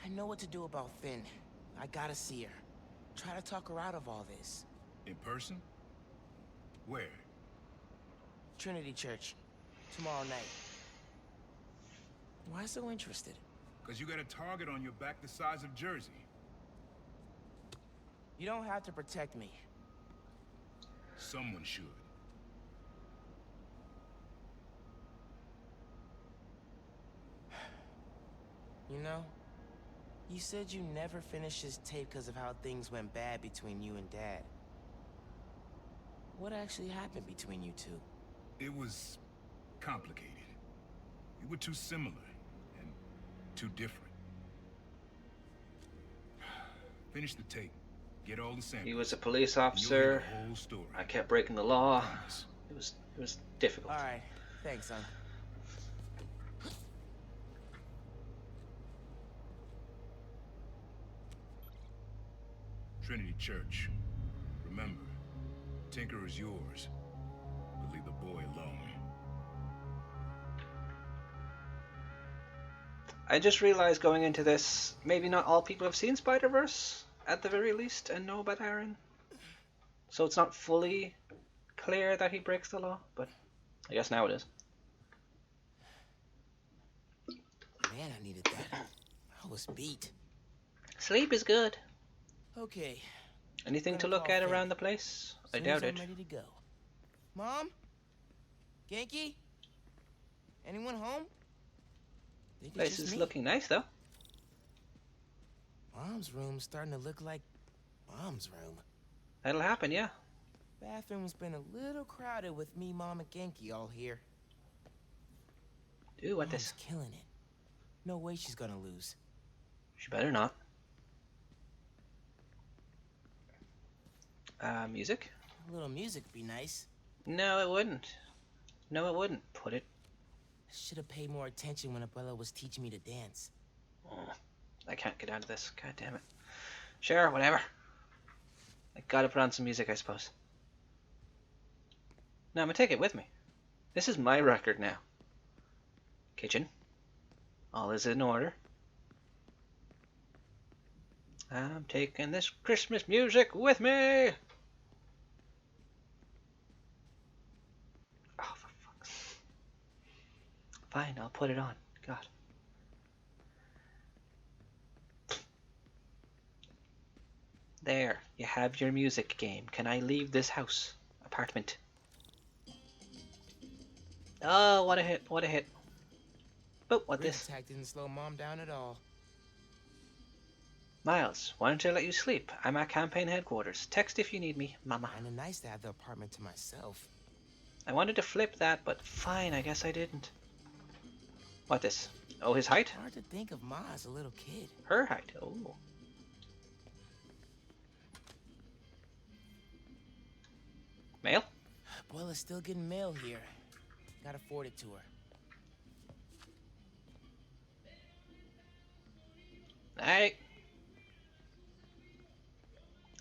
I know what to do about Finn. I gotta see her. Try to talk her out of all this. In person? Where? Trinity Church. Tomorrow night. Why so interested? Because you got a target on your back the size of Jersey. You don't have to protect me. Someone should. You know, you said you never finished this tape because of how things went bad between you and Dad. What actually happened between you two? It was complicated. We were too similar and too different. Finish the tape. Get all the samples. He was a police and you'll officer. hear the whole story. I kept breaking the law. Promise. It was difficult. All right. Thanks, son. Trinity Church. Remember, Tinker is yours, but leave the boy alone. I just realized going into this, maybe not all people have seen Spider-Verse at the very least and know about Aaron. So it's not fully clear that he breaks the law, but I guess now it is. Man, I needed that. I was beat. Sleep is good. Okay. Anything to Gonna look call at Finn. around the place? I Soon doubt as it. I'm ready to go. Mom? Genki? Anyone home? Think it's Place just is me. looking nice though. Mom's room's starting to look like Mom's room. That'll happen, yeah. Bathroom's been a little crowded with me, Mom, and Genki all here. Ooh, what Mom's this? killing it. No way she's gonna lose. She better not. Music? A little music would be nice. No, it wouldn't. No, it wouldn't. Put it. I should have paid more attention when Abuela was teaching me to dance. Oh, I can't get out of this. God damn it. Sure, whatever. I gotta put on some music, I suppose. No, I'm gonna take it with me. This is my record now. Kitchen. All is in order. I'm taking this Christmas music with me! Oh, for fuck's sake. Fine, I'll put it on. God. There, you have your music game. Can I leave this house? Apartment. Oh, what a hit, what a hit. Oh, what Bridge this? attack didn't slow Mom down at all. Miles, why don't I let you sleep? I'm at campaign headquarters. Text if you need me, Mama. Kinda nice to have the apartment to myself. I wanted to flip that, but fine, I guess I didn't. What this? Oh, his height? Hard to think of Ma as a little kid. Her height, oh. Mail? Abuela's still getting mail here. Gotta forward it to her. Alright.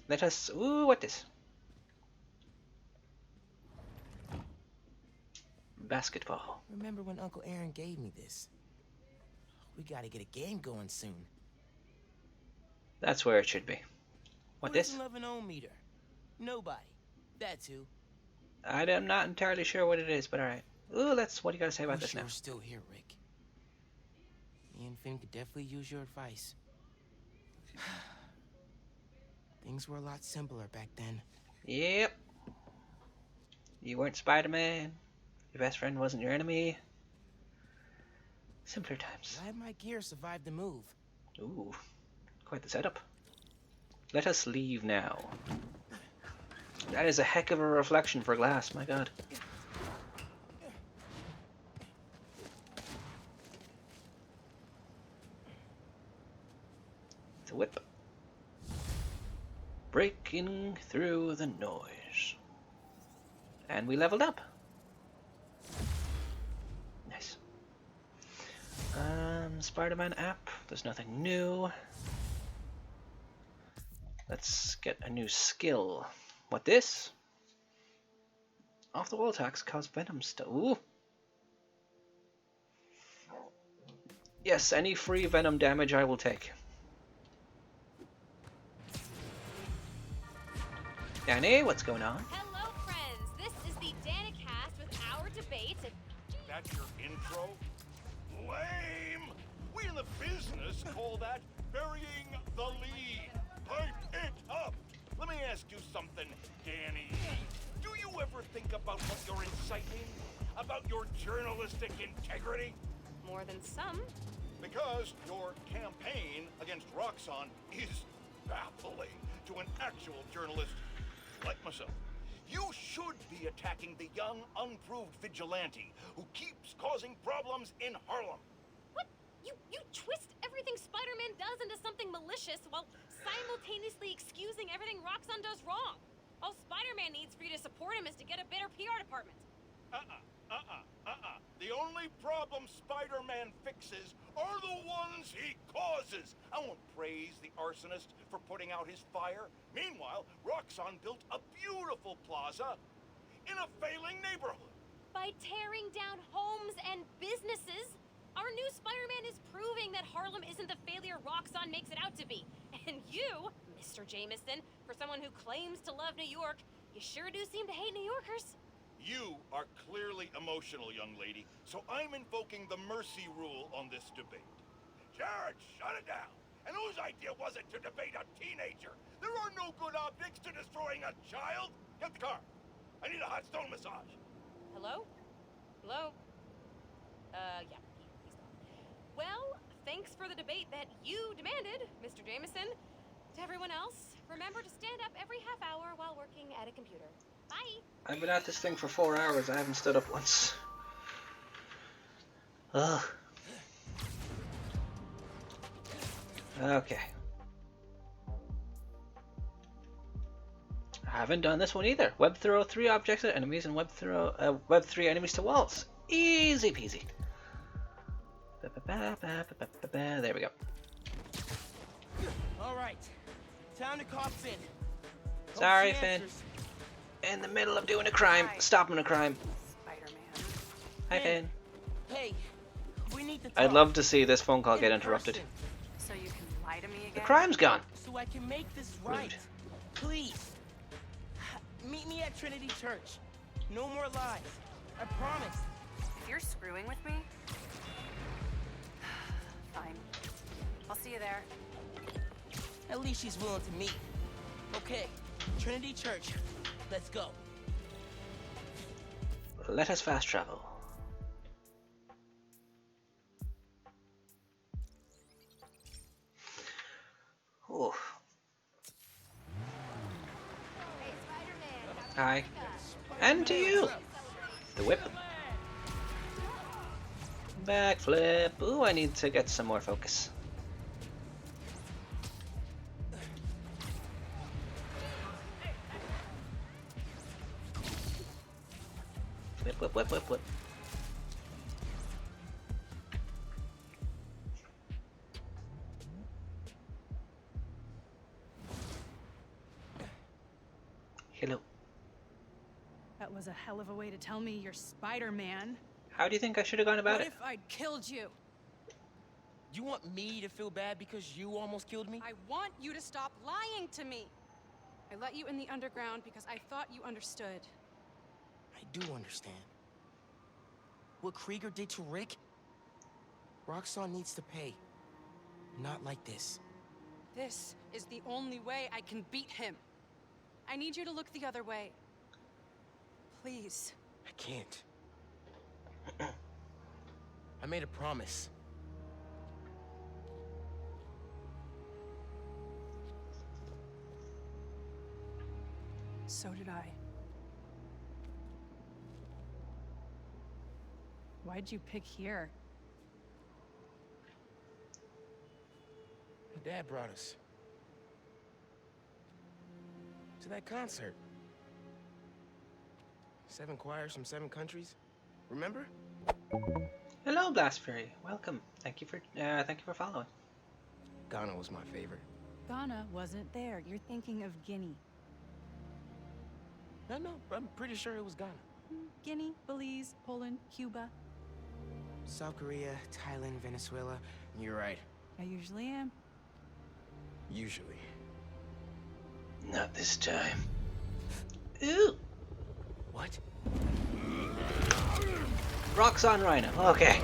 Let us... Ooh, what this? Basketball. Remember when Uncle Aaron gave me this? We gotta get a game going soon. That's where it should be. What Who this? doesn't love an old meter? Nobody. That's who. I'm not entirely sure what it is, but alright. Ooh, let's... What do you gotta say about this Wish you now? were still here, Rick. Me and Finn could definitely use your advice. Things were a lot simpler back then. Yep. You weren't Spider-Man. Your best friend wasn't your enemy. Simpler times. Glad my gear survived the move. Ooh, quite the setup. Let us leave now. That is a heck of a reflection for glass, my god. It's a whip. Breaking through the noise. And we leveled up. Nice. Spider-Man app. There's nothing new. Let's get a new skill. What this? Off the wall attacks cause venom stuff. Ooh. Yes, any free venom damage I will take. Danny, what's going on? Hello, friends. This is the Danicast with our debates. That's your intro? Lame! We in the business call that burying the lead. Pipe it up! Let me ask you something, Danny. Do you ever think about what you're inciting? About your journalistic integrity? More than some. Because your campaign against Roxxon is baffling to an actual journalist like myself. You should be attacking the young, unproved vigilante who keeps causing problems in Harlem. What? You twist everything Spider-Man does into something malicious while simultaneously excusing everything Roxxon does wrong. All Spider-Man needs for you to support him is to get a better PR department. The only problem Spider-Man fixes are the ones he causes. I won't praise the arsonist for putting out his fire. Meanwhile, Roxxon built a beautiful plaza in a failing neighborhood. By tearing down homes and businesses, our new Spider-Man is proving that Harlem isn't the failure Roxxon makes it out to be. And you, Mr. Jameson, for someone who claims to love New York, you sure do seem to hate New Yorkers. You are clearly emotional, young lady, so I'm invoking the mercy rule on this debate. Jared, shut it down! And whose idea was it to debate a teenager? There are no good optics to destroying a child! Get the car! I need a hot stone massage! Hello? Hello? Yeah, he's gone. Well, thanks for the debate that you demanded, Mr. Jameson. To everyone else, remember to stand up every half hour while working at a computer. Bye! I've been at this thing for 4 hours. I haven't stood up once. Ugh. Okay. I haven't done this one either. Web throw 3 objects at enemies and web 3 enemies to walls. Easy peasy. There we go. All right, time to call Finn. Hope Sorry, she Finn. answers. In the middle of doing a crime. Stopping a crime. Spider-Man. Hi, Finn. Hey, we need to talk. I'd love to see this phone call In get interrupted. person, So you can lie to me again? The crime's gone. so I can make this right. Rude. Please. Meet me at Trinity Church. No more lies. I promise. If you're screwing with me... Fine. I'll see you there. At least she's willing to meet. Okay, Trinity Church. Let's go. Let us fast travel. Oh. Hi. And to you. The whip. Backflip. Ooh, I need to get some more focus. Whip, whip, whip, whip, whip. Hello. That was a hell of a way to tell me you're Spider-Man. How do you think I should have gone about What it? if I'd killed you? You want me to feel bad because you almost killed me? I want you to stop lying to me. I let you in the underground because I thought you understood. I do understand. What Krieger did to Rick? Roxxon needs to pay. Not like this. This is the only way I can beat him. I need you to look the other way. Please. I can't. I made a promise. So did I. Why'd you pick here? My dad brought us to that concert. 7 choirs from 7 countries. Remember? Hello, Blast Fury. Welcome. Thank you for following. Ghana was my favorite. Ghana wasn't there. You're thinking of Guinea. No, I'm pretty sure it was Ghana. Guinea, Belize, Poland, Cuba. South Korea, Thailand, Venezuela. You're right. I usually am. Usually. Not this time. Ooh. What? Roxxon Rhino. Okay.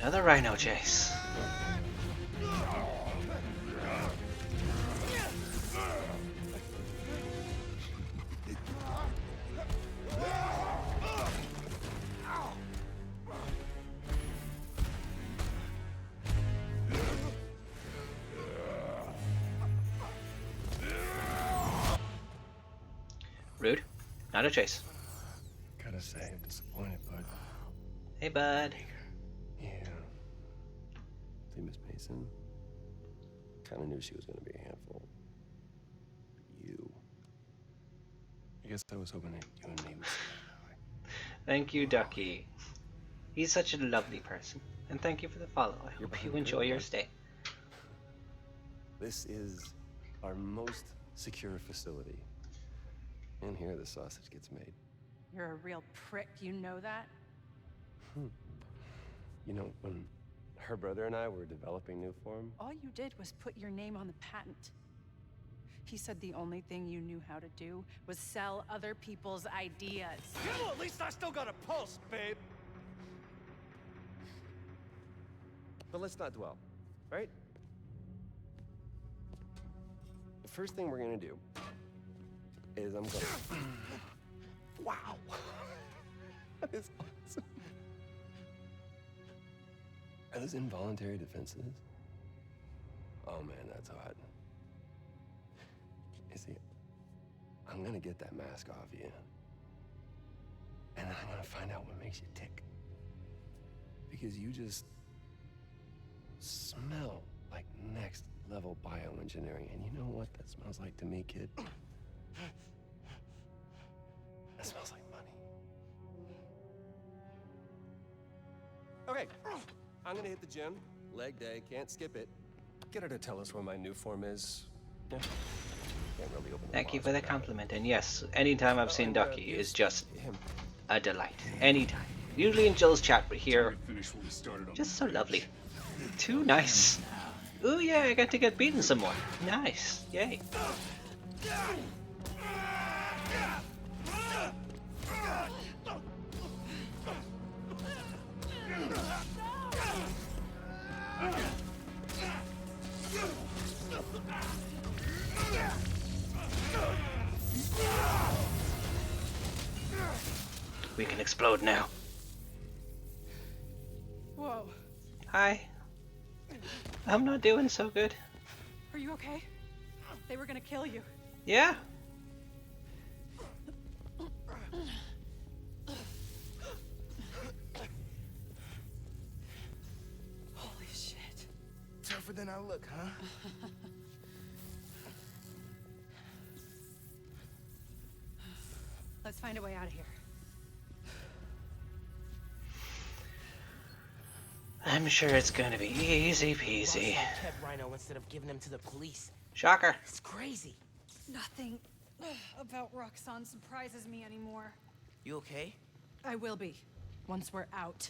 Another Rhino chase. Rude. Not a chase. Gotta say, I'm disappointed, bud. Hey, bud. Yeah. See, Miss Mason? Kinda knew she was gonna be a handful. You. I guess I was hoping that you and me would. Thank you, Ducky. He's such a lovely person. And thank you for the follow. I hope you enjoy your stay. This is our most secure facility. And here the sausage gets made. You're a real prick, you know that? You know, when her brother and I were developing new form, All you did was put your name on the patent. He said the only thing you knew how to do was sell other people's ideas. Yeah, well, at least I still got a pulse, babe. but let's not dwell, right? The first thing we're gonna do is I'm gonna... Wow! That is awesome. Are those involuntary defenses? Oh man, that's hot. You see, I'm gonna get that mask off you. And then I'm gonna find out what makes you tick. Because you just smell like next level bioengineering. And you know what that smells like to me, kid? That smells like money. Okay, I'm gonna hit the gym. Leg day, can't skip it. Get her to tell us where my new form is. Yeah. Can't really open the Thank you box for the without it. compliment. And yes, anytime I've seen Ducky is just a delight. Anytime. Usually in Jill's chat, but here, just so lovely. Too nice. Ooh yeah, I got to get beaten some more. Nice. Yay. We can explode now. Whoa. Hi. I'm not doing so good. Are you okay? They were gonna kill you. Yeah. Holy shit. Tougher than I look, huh? Let's find a way out of here. I'm sure it's gonna be easy peasy. Kept Rhino instead of giving him to the police. Shocker. It's crazy. Nothing about Roxanne surprises me anymore. You okay? I will be, once we're out.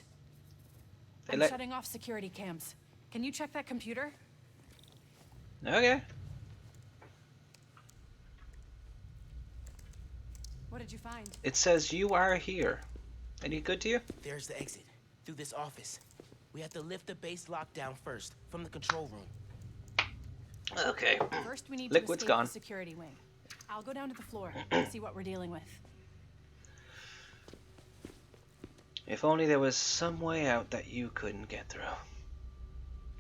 They I'm let- shutting off security cams. Can you check that computer? Okay. What did you find? It says you are here. Any good to you? There's the exit. Through this office. We have to lift the base lockdown first, from the control room. Okay. First, we need Liquid's to escape gone. the security wing. I'll go down to the floor and see what we're dealing with. If only there was some way out that you couldn't get through.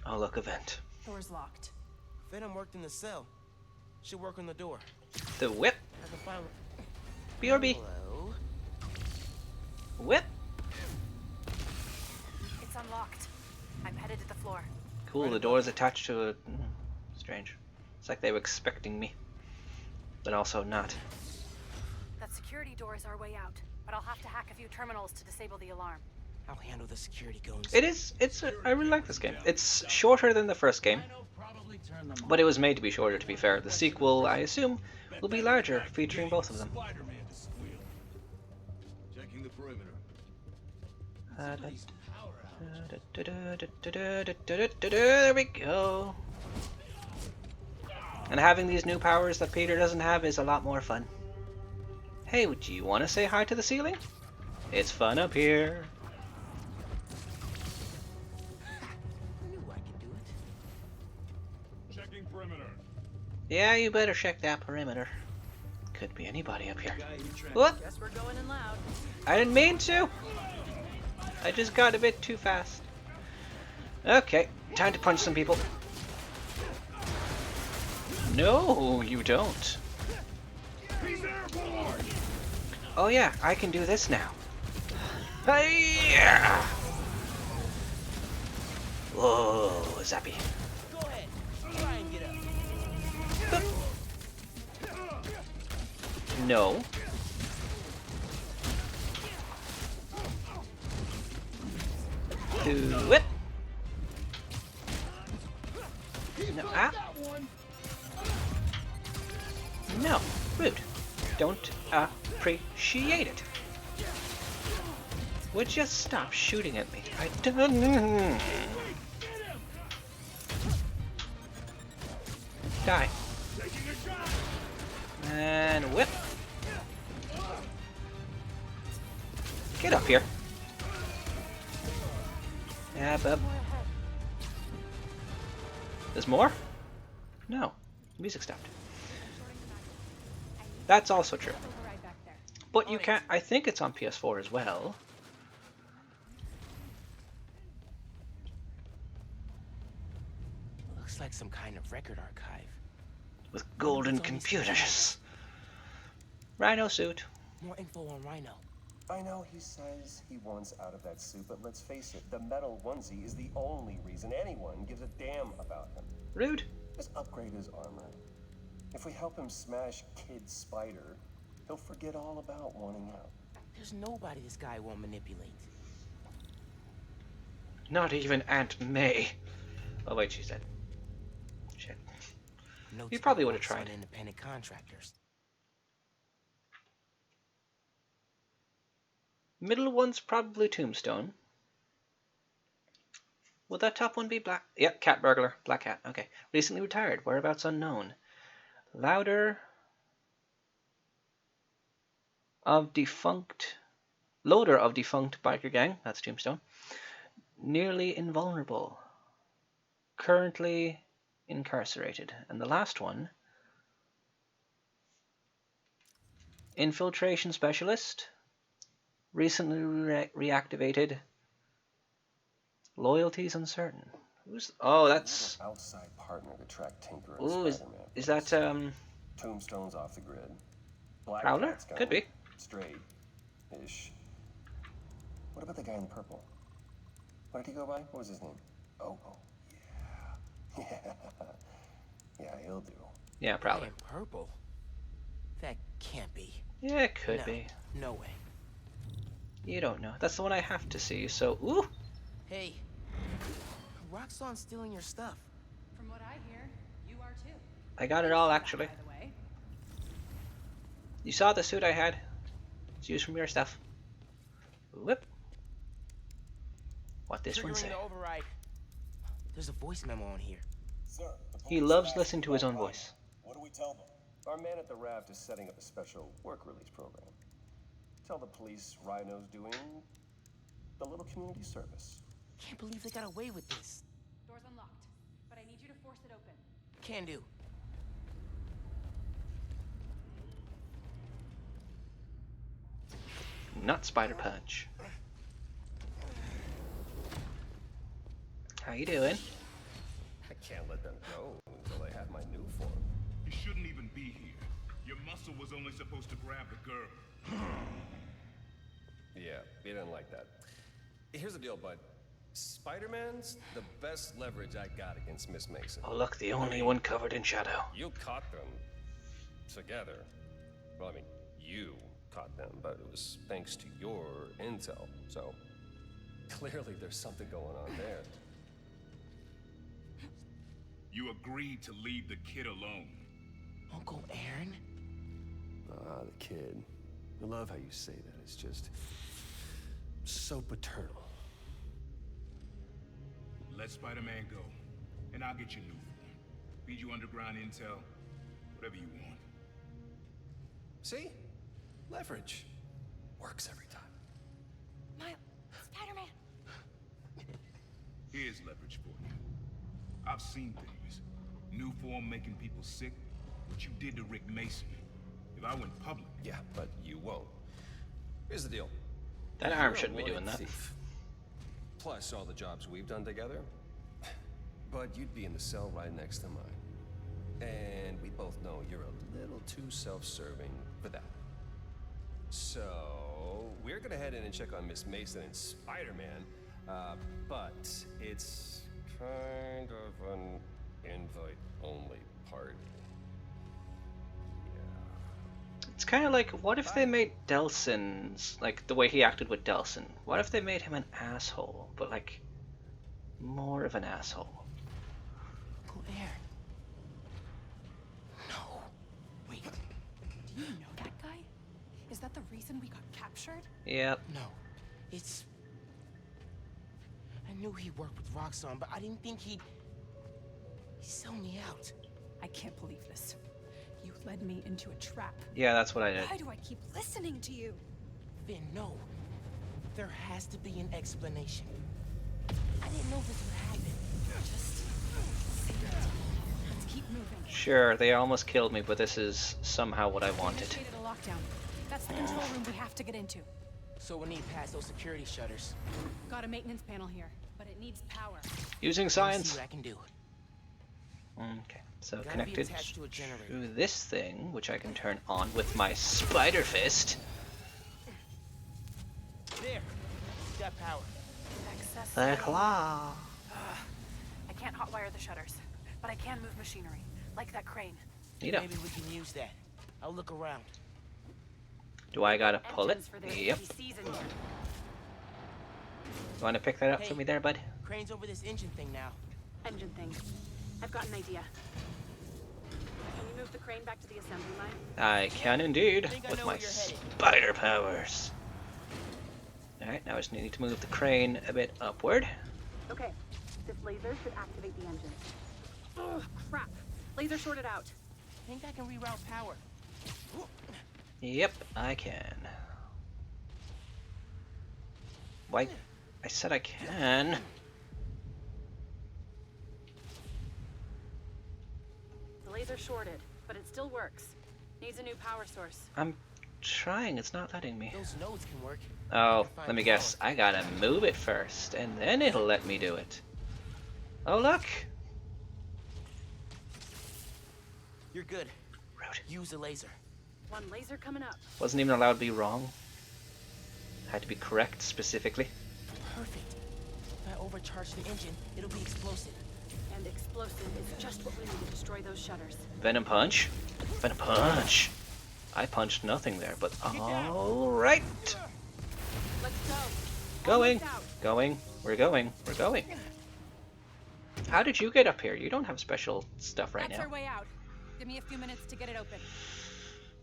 Oh, look, a vent. Door's locked. Venom worked in the cell. Should work on the door. The whip. I can find... BRB. Hello? Whip. It's unlocked. I'm headed to the floor. Cool, the door's attached to a... strange. It's like they were expecting me. But also not. That security door is our way out, but I'll have to hack a few terminals to disable the alarm. I'll handle the security goons. I really like this game. It's shorter than the first game. But it was made to be shorter, to be fair. The sequel, I assume, will be larger, featuring both of them. Checking the perimeter. There we go. And having these new powers that Peter doesn't have is a lot more fun. Hey, do you want to say hi to the ceiling? It's fun up here. I knew I could do it. Checking perimeter. Yeah, you better check that perimeter. Could be anybody up here. What? Guess we're going in loud. I didn't mean to. I just got a bit too fast. Okay, time to punch some people. No, you don't. Oh yeah, I can do this now. Hi-ya! Whoa, zappy. Go ahead. Try and get up. No. Do it. No, ah. No, rude. Don't appreciate it. Would you stop shooting at me? I don't. Die. And whip. Get up here. Yeah, bub. There's more? No. Music stopped. That's also true. But you can't. I think it's on PS4 as well. Looks like some kind of record archive. With golden computers. Rhino suit. More info on Rhino. I know he says he wants out of that suit, but let's face it, the metal onesie is the only reason anyone gives a damn about him. Rude. Just upgrade his armor. If we help him smash Kid Spider, he'll forget all about wanting out. There's nobody this guy won't manipulate. Not even Aunt May. Oh wait, she's dead. Shit. Notes You probably would have about tried. independent contractors. Middle one's probably Tombstone. Will that top one be black? Yep, cat burglar. Black cat. Okay. Recently retired. Whereabouts unknown. Loader of defunct biker gang. That's Tombstone. Nearly invulnerable. Currently incarcerated. And the last one. Infiltration specialist. Recently reactivated. Loyalties uncertain. Who's? Oh, that's outside partner to track Tinker and ooh, Spider-Man. is that Tombstone's off the grid. Black Prowler? Cat's gone Could be. Straight-ish. What about the guy in purple? What did he go by? What was his name? Oh, yeah. Yeah, he'll do. Yeah, Prowler. In purple? That can't be. Yeah, it could be. No way. You don't know. That's the one I have to see. So, ooh. Hey, Roxxon's stealing your stuff. From what I hear, you are too. I got it all actually. By the way. You saw the suit I had. It's used from your stuff. Whoop. What this one Triggering say? the override. There's a voice memo on here. Sir, He loves listening to his own voice. What do we tell them? Our man at the raft is setting up a special work release program. Tell the police Rhino's doing the little community service. Can't believe they got away with this. Door's unlocked, but I need you to force it open. Can do. Not Spider Punch. How you doing? I can't let them go until they have my new form. You shouldn't even be here. Your muscle was only supposed to grab the girl. Yeah, he didn't like that. Here's the deal, bud. Spider-Man's the best leverage I got against Miss Mason. Oh look, the only one covered in shadow. You caught them together. Well, I mean, you caught them, but it was thanks to your intel. So clearly there's something going on there. You agreed to leave the kid alone. Uncle Aaron? Ah, the kid. I love how you say that. It's just so paternal. Let Spider-Man go, and I'll get you new form. Feed you underground intel, whatever you want. See? Leverage. Works every time. Miles, Spider-Man. Here's leverage for you. I've seen things. New form making people sick. What you did to Rick Mason. If I went public... Yeah, but you won't. Here's the deal. That arm shouldn't be doing that. Thief. Plus all the jobs we've done together. But you'd be in the cell right next to mine. And we both know you're a little too self-serving for that. So, we're gonna head in and check on Miss Mason and Spider-Man. But it's kind of an invite-only party. It's kind of like, what if they made Delsin's, like the way he acted with Delsin, what if they made him an asshole, but like more of an asshole? Uncle Aaron. No. Wait. You know that guy? Is that the reason we got captured? Yep. No, it's... I knew he worked with Roxxon, but I didn't think he'd sell me out. I can't believe this. You led me into a trap. Yeah, that's what I did. Why do I keep listening to you? Finn, no. There has to be an explanation. I didn't know this would happen. Just say it. Let's keep moving. Sure, they almost killed me, but this is somehow what I wanted. Initiated a lockdown. That's the control room we have to get into. So we need past those security shutters. Got a maintenance panel here, but it needs power. Using Let's science. see what I can do. Okay, so Gotta be connected attached to a generator. to this thing, which I can turn on with my spider fist. There. Got power. Access. The claw. I can't hotwire the shutters, but I can move machinery, like that crane. Neato. Maybe we can use that. I'll look around. Do I gotta pull it? Engines for their Yep. APCs in here. You wanna pick that up Hey. for me there, bud? Crane's over this engine thing now. Engine thing. I've got an idea. Can you move the crane back to the assembly line? I can indeed, Think I with know my where you're headed. spider powers. Alright, now I just need to move the crane a bit upward. Okay. This laser should activate the engine. Oh, crap. Laser shorted out. Think I can reroute power. Yep, I can. Why? I said I can. The laser shorted, but it still works. Needs a new power source. I'm trying, it's not letting me. Those nodes can work. Oh, let me guess. I gotta move it first, and then it'll let me do it. Oh, look! You're good. Rude. Use the laser. One laser coming up. Wasn't even allowed to be wrong. Had to be correct, specifically. Perfect. If I overcharge the engine, it'll be explosive. And explosive is just what we need to destroy those shutters. Venom punch. Venom punch. I punched nothing there, but alright. Let's go. Going. Almost out. Going. We're going. We're going. How did you get up here? You don't have special stuff right That's now. our way out. Give me a few minutes to get it open.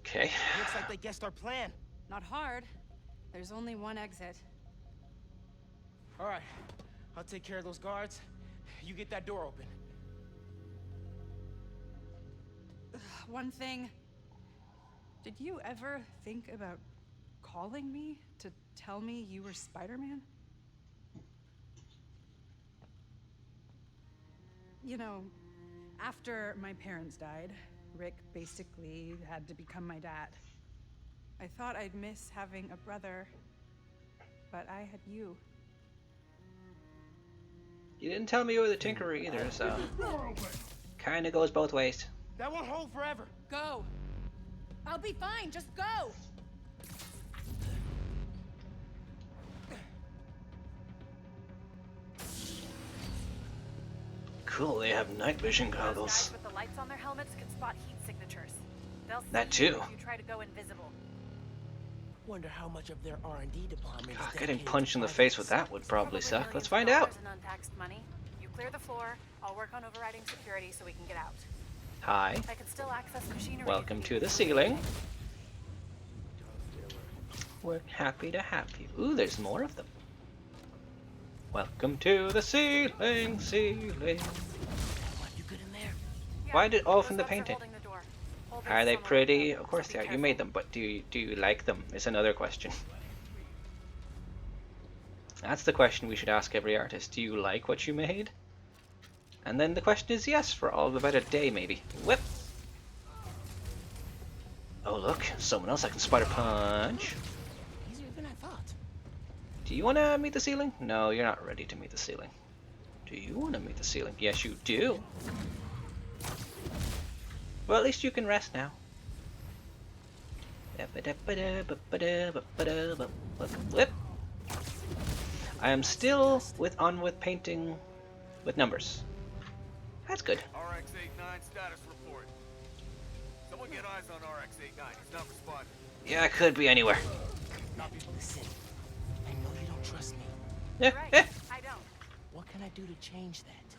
Okay. Looks like they guessed our plan. Not hard. There's only one exit. All right. I'll take care of those guards. You get that door open. One thing. Did you ever think about calling me to tell me you were Spider-Man? You know, after my parents died, Rick basically had to become my dad. I thought I'd miss having a brother, but I had you. You didn't tell me you were the Tinkerer either, so... Kinda goes both ways. That won't hold forever. Go! I'll be fine, just go! Cool, they have night vision Those goggles. guys with the lights on their helmets can spot heat signatures. They'll That see you too. if you try to go invisible. Wonder how much of their R&D department. God, is getting dedicated punched to in the face projects. with that would probably suck. Millions Let's of find out. dollars in untaxed money. You clear the floor. I'll work on overriding security so we can get out. Hi. I can still access machinery. Welcome to the ceiling. We're happy to have you. Ooh, there's more of them. Welcome to the ceiling, ceiling. What, you good in there? Why did all from the Those vents are painting? holding the door. Hold it Are they somewhere pretty? open, Of course so they be are. You careful. made them, but do you like them? Is another question. That's the question we should ask every artist. Do you like what you made? And then the question is yes, for all of about a day maybe. Whip! Oh look, someone else I can spider punch. Easier than I thought. Do you want to meet the ceiling? No, you're not ready to meet the ceiling. Do you want to meet the ceiling? Yes, you do. Well, at least you can rest now. Whip. I am still with painting with numbers. That's good. RX-89 status report. Someone get eyes on RX-89. He's not responding. Yeah, it could be anywhere. Listen, I know you don't trust me. Right, I don't. What can I do to change that?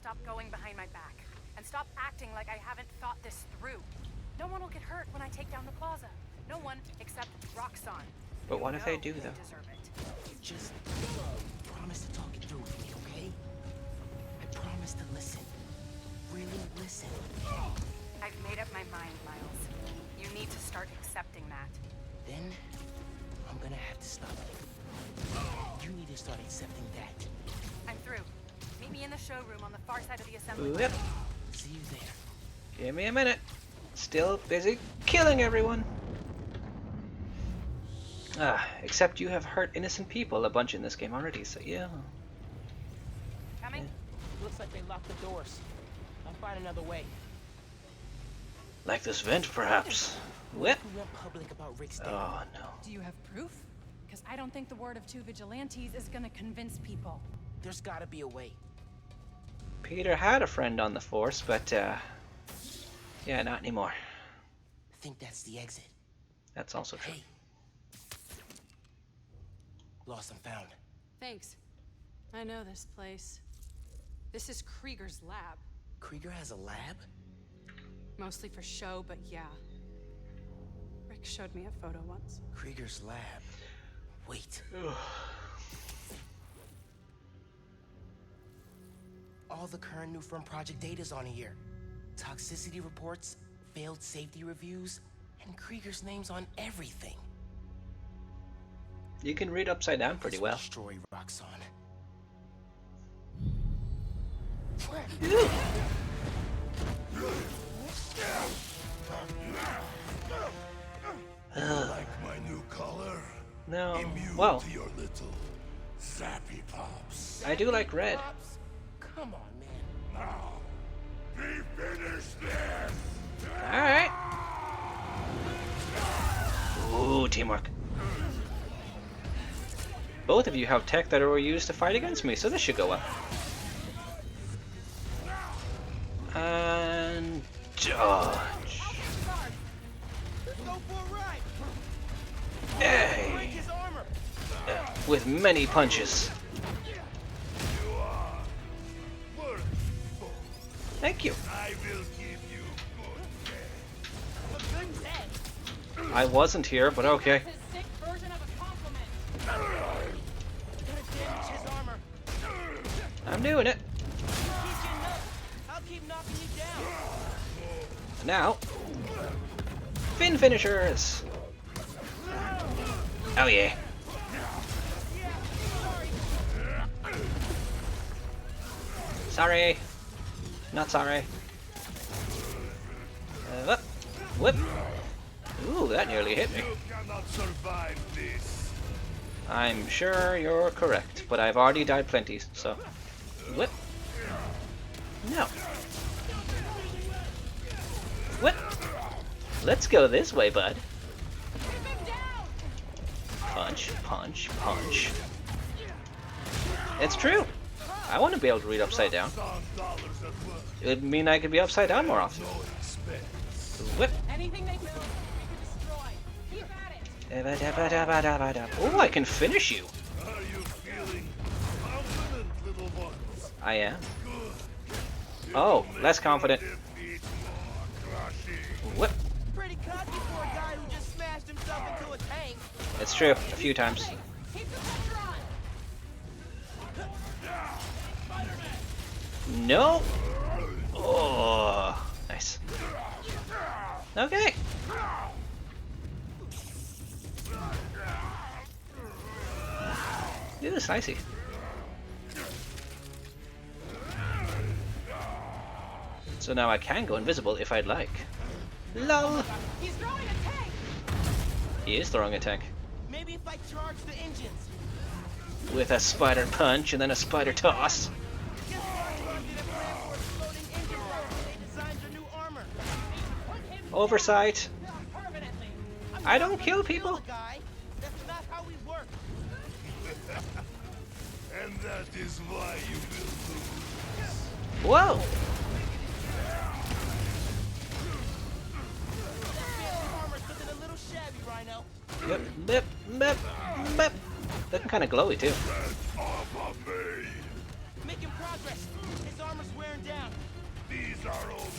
Stop going behind my back. And stop acting like I haven't thought this through. No one will get hurt when I take down the plaza. No one except Roxxon. But what if they do, though? Deserve it. Just promise to talk it through with me, okay? I promise to listen. Really listen. I've made up my mind, Miles. You need to start accepting that. Then I'm gonna have to stop it. You need to start accepting that. I'm through. Meet me in the showroom on the far side of the assembly Yep. line. See you there. Give me a minute. Still busy killing everyone. Except you have hurt innocent people a bunch in this game already, so yeah. Coming? Looks like they locked the doors. I'll find another way. Like this vent, perhaps. Whip. We went public about Rick's death. Oh no. Do you have proof? Because I don't think the word of 2 vigilantes is gonna convince people. There's gotta be a way. Peter had a friend on the force, but yeah, not anymore. I think that's the exit. That's also true. Hey. Lost and found. Thanks. I know this place. This is Krieger's lab. Krieger has a lab? Mostly for show, but yeah. Rick showed me a photo once. Krieger's lab. Wait. All the current new firm project data's on here. Toxicity reports, failed safety reviews, and Krieger's name's on everything. You can read upside down pretty well. Destroy Roxxon. Like my new color? No. Immune Well, to your little zappy pops. I do like red. Come on, man. Now, we finish this. Alright. Ooh, teamwork. Both of you have tech that were used to fight against me, so this should go well. And dodge. Hey. With many punches. Thank you. I will give you good. I wasn't here, but okay. I'm doing it. I'll keep knocking you down. Now, fin finishers. Oh yeah. Sorry. Not sorry. Whip. Whip. Ooh, that nearly hit me. You cannot survive this. I'm sure you're correct, but I've already died plenty, so... Whip. No. Whip. Let's go this way, bud. Punch, punch, punch. It's true. I want to be able to read upside down. It would mean I could be upside down more often. Whip. Anything they build, we can destroy. Keep at it. Oh, I can finish you. Are you feeling confident, little ones? I am. Oh, less confident. Whip. Pretty cocky for a guy who just smashed himself into a tank. It's true, a few times. Keep the pressure on. No. Oh, nice. Okay. Ooh, spicy. So now I can go invisible if I'd like. LOL. He's throwing a tank. He is throwing a tank. Maybe if I charge the engines. With a spider punch and then a spider toss. Oversight. I don't kill people. That's not how we work. And that is why you will lose. Whoa. Armor's looking a little shabby, Rhino. Yep, yep, yep, yep. Looking kind of glowy too. Making progress. His armor's wearing down. These are only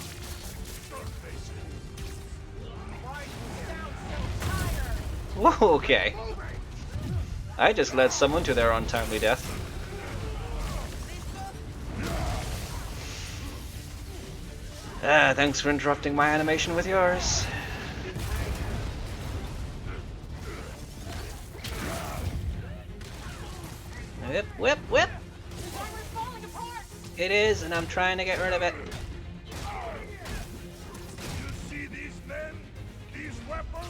surfaces. Okay. I just led someone to their untimely death. Thanks for interrupting my animation with yours. Whip, whip, whip! It is, and I'm trying to get rid of it. See these men? These weapons?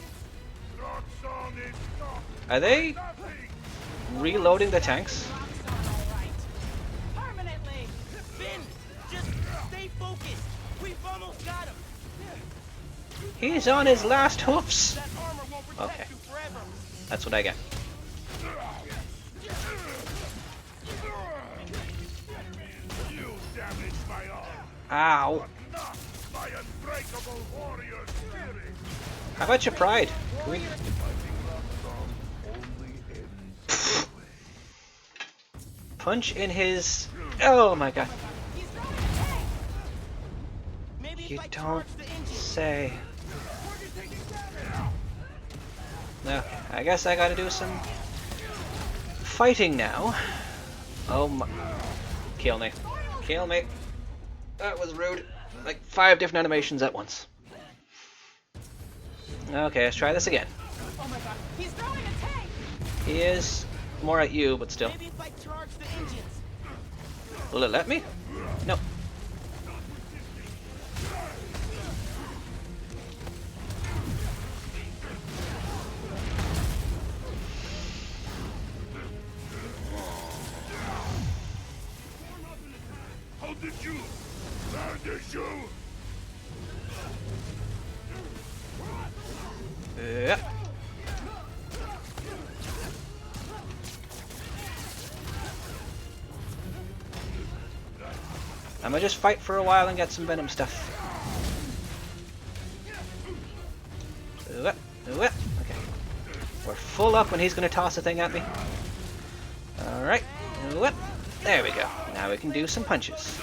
Song is not Are they reloading the tanks? Permanently! Finn, just stay focused. We've almost got him. He's on his last hoofs. That armor won't protect Okay. you forever. That's what I get. You damaged my arm, Ow. not my unbreakable warrior spirit. How about your pride? Can we... Punch in his... Oh my god. You don't say. No, I guess I gotta do some fighting now. Oh my... Kill me. Kill me. That was rude. Like 5 different animations at once. Okay, let's try this again. Oh my god, he's throwing a tank! He is more at you, but still. Maybe if I charge the engines. Will it let me? No. How did you? Where did you? Yep. I'm gonna just fight for a while and get some venom stuff. Okay. We're full up when he's gonna toss a thing at me. Alright. There we go. Now we can do some punches.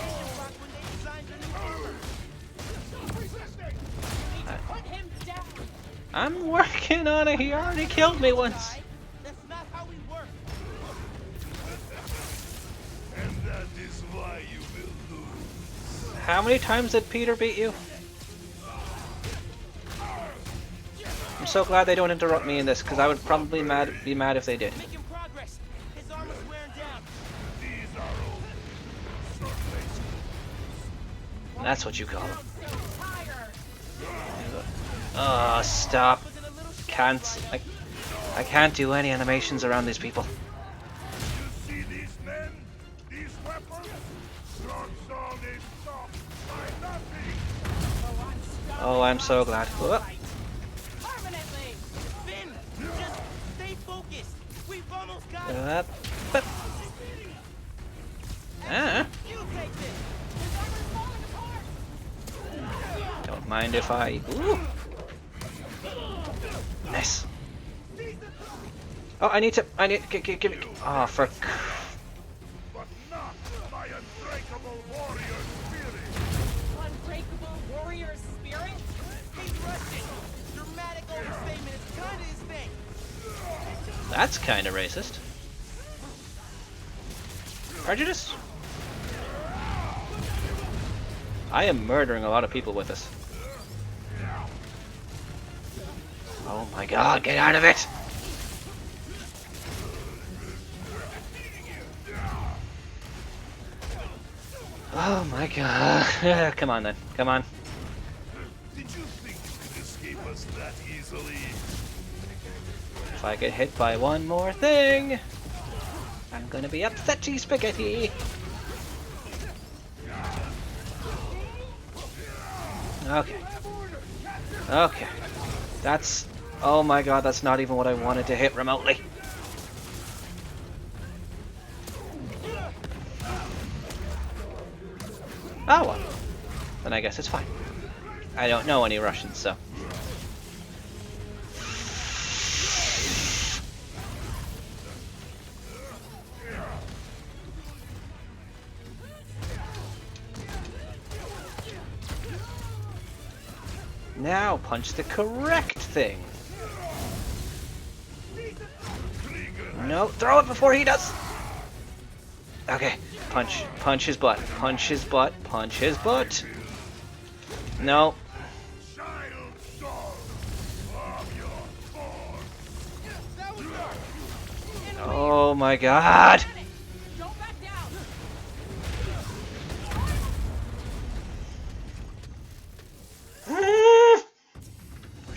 I'm working on it. He already killed me once. That's not how we work. And that is why you will lose. How many times did Peter beat you? I'm so glad they don't interrupt me in this, because I would probably be mad if they did. Making progress. His armor's wearing down. These are all That's what you call them. Oh, stop. I can't do any animations around these people. You see these men? These weapons? Song is stopped by nothing. Oh, I'm so glad. Whoop. Permanently. Finn, just stay focused. We've almost got him. But... You take this. His armor's falling apart. Don't mind if I... Ooh. Nice. Oh, I need... Give me... Oh, for... But not my unbreakable warrior spirit. Unbreakable warrior spirit? He's Russian. Dramatic overstatement is kinda his thing. That's kind of racist. Prejudice? I am murdering a lot of people with this. Oh my god, get out of it! Oh my god. Come on then, come on. Did you think you could escape us that easily? If I get hit by one more thing, I'm gonna be upsetty spaghetti. Okay. Okay. That's... Oh my god, that's not even what I wanted to hit remotely. Oh well. Then I guess it's fine. I don't know any Russians, so... Now punch the correct thing. No, throw it before he does. Okay, punch. Punch his butt. Punch his butt. Punch his butt. No. Oh my god. We're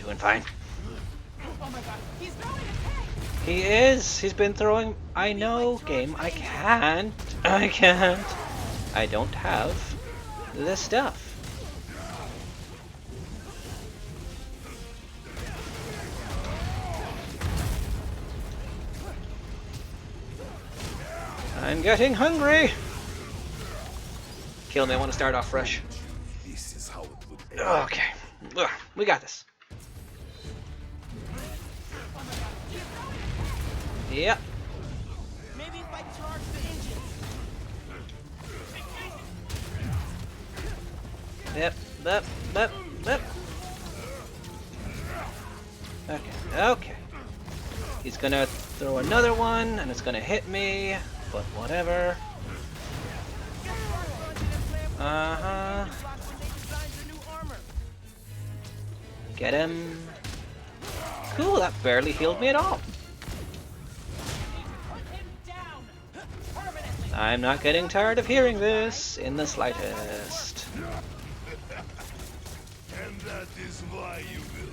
doing fine. He is. He's been throwing. I know, game. I can't. I can't. I don't have the stuff. I'm getting hungry. Kill me. I want to start off fresh. This is how it would be. Okay. Ugh, we got this. Yep. Maybe if I charge the engine. Yep. Yep. Yep. Yep. Okay. Okay. He's gonna throw another one, and it's gonna hit me. But whatever. Uh-huh. Get him. Cool, that barely healed me at all. I'm not getting tired of hearing this in the slightest. And that is why you will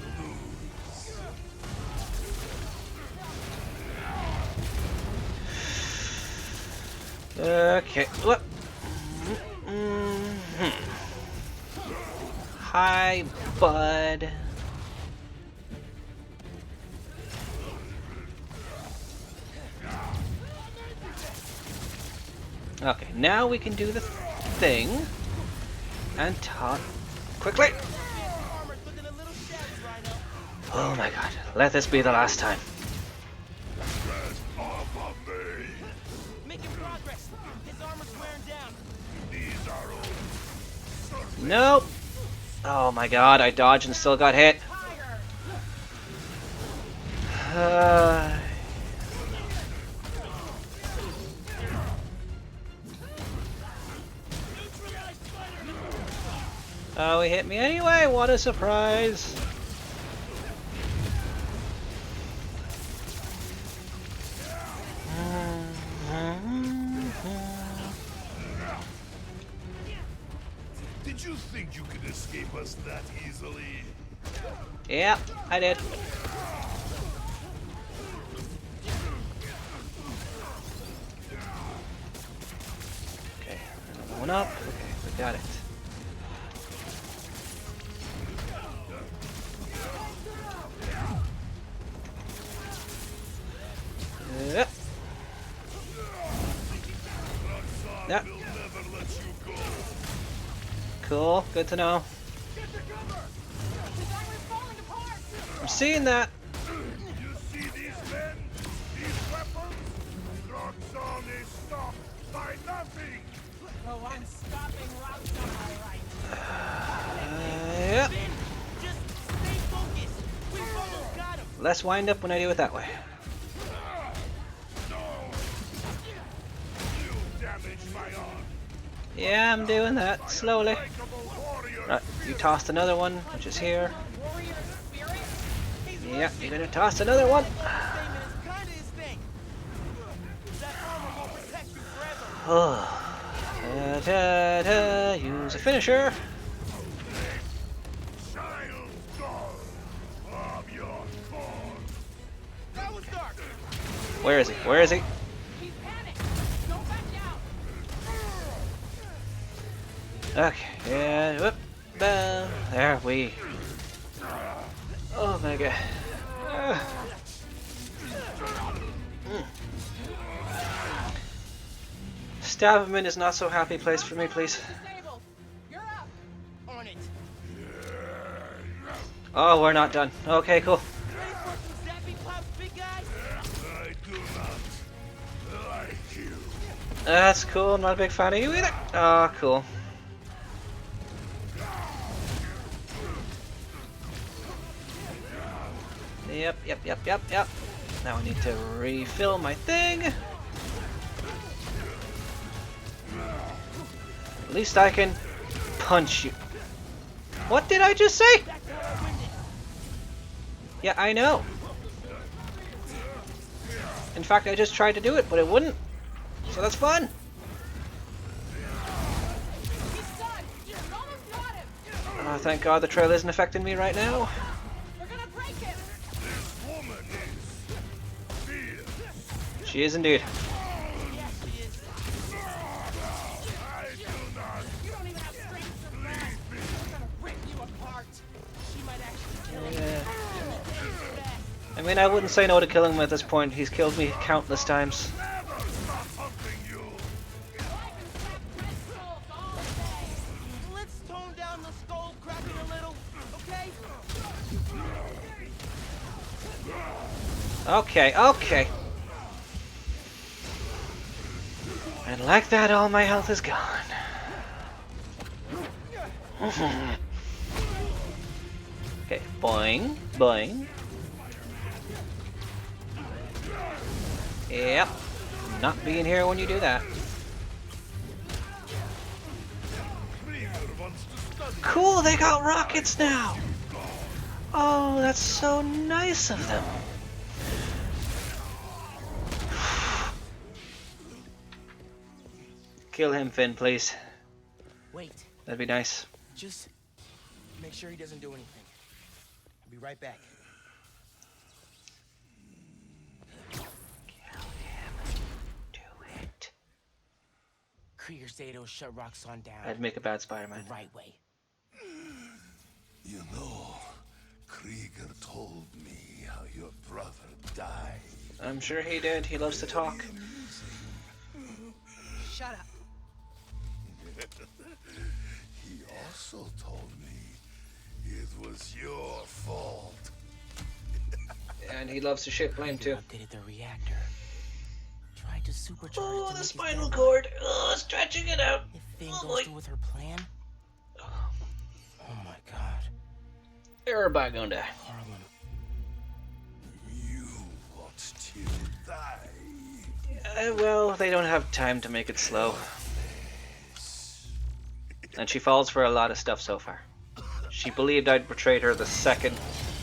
lose. Okay. What? Hi, bud. Okay, now we can do the thing and talk quickly. Oh my god, let this be the last time. Making progress. His armor's wearing down. Nope. Oh my god, I dodged and still got hit. Oh, he hit me anyway. What a surprise. Did you think you could escape us that easily? Yeah, I did. Okay, another one up. Okay, we got it. Yep. Yep. Cool, good to know. I'm seeing that. You see these men? These weapons? Roxxon is stopped by nothing! Oh, I'm stopping Roxxon, alright. Yep. Just stay focused. We've almost got him. Less wind up when I do it that way. Yeah, I'm doing that slowly. Right, you tossed another one, which is here. Yep, you're gonna toss another one. Oh. Use a finisher. Where is he? Where is he? Okay, yeah, whoop, there we. Oh my god. Stabman is not so happy place for me, please. Oh, we're not done. Okay, cool. That's cool. I'm not a big fan of you either. Oh, cool. Yep. Now I need to refill my thing. At least I can punch you. What did I just say? Yeah, I know. In fact, I just tried to do it, but it wouldn't. So that's fun. Oh, thank God the trail isn't affecting me right now. She is indeed. Yeah. I mean, I wouldn't say no to killing him at this point. He's killed me countless times. Let's tone down the skull cracking a little, okay? Okay, okay. And like that, all my health is gone. Okay, boing, boing. Yep. Not being here when you do that. Cool, they got rockets now! Oh, that's so nice of them. Kill him, Finn, please. Wait. That'd be nice. Just make sure he doesn't do anything. I'll be right back. Kill him. Do it. Krieger Zato shut Roxxon down. I'd make a bad Spider-Man. The right way. You know, Krieger told me how your brother died. I'm sure he did. He loves to talk. Shut up. He also told me it was your fault. And he loves to shit blame too. Updated the reactor. Tried to supercharge it Oh, to the make spinal it cord. Oh, stretching it out. If Finn Oh, goes through with her plan. Oh my God. Everybody gonna die. Harlem. You want to die. Well, they don't have time to make it slow. And she falls for a lot of stuff so far. She believed I'd betrayed her the second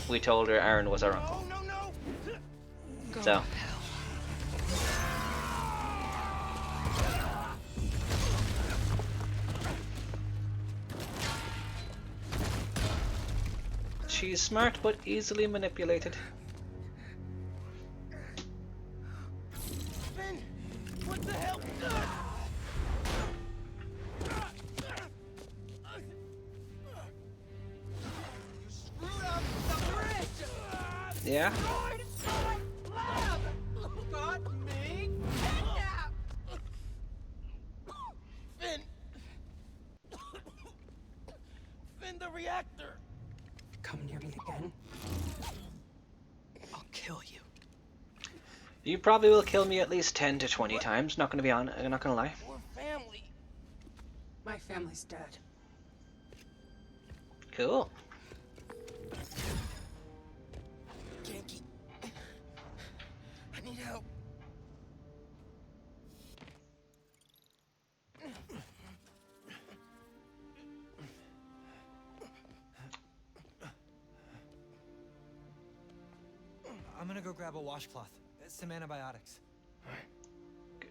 we told her Aaron was our uncle. So. She's smart but easily manipulated. Finn, what the hell? Screwed up the bridge. Yeah? Got me kidnapped. Finn. Finn, the reactor. Come near me again. I'll kill you. You probably will kill me at least 10 to 20 times. Not gonna be on. I'm not gonna lie. We're family. My family's dead. Cool. Genki. I need help. I'm gonna go grab a washcloth, some antibiotics.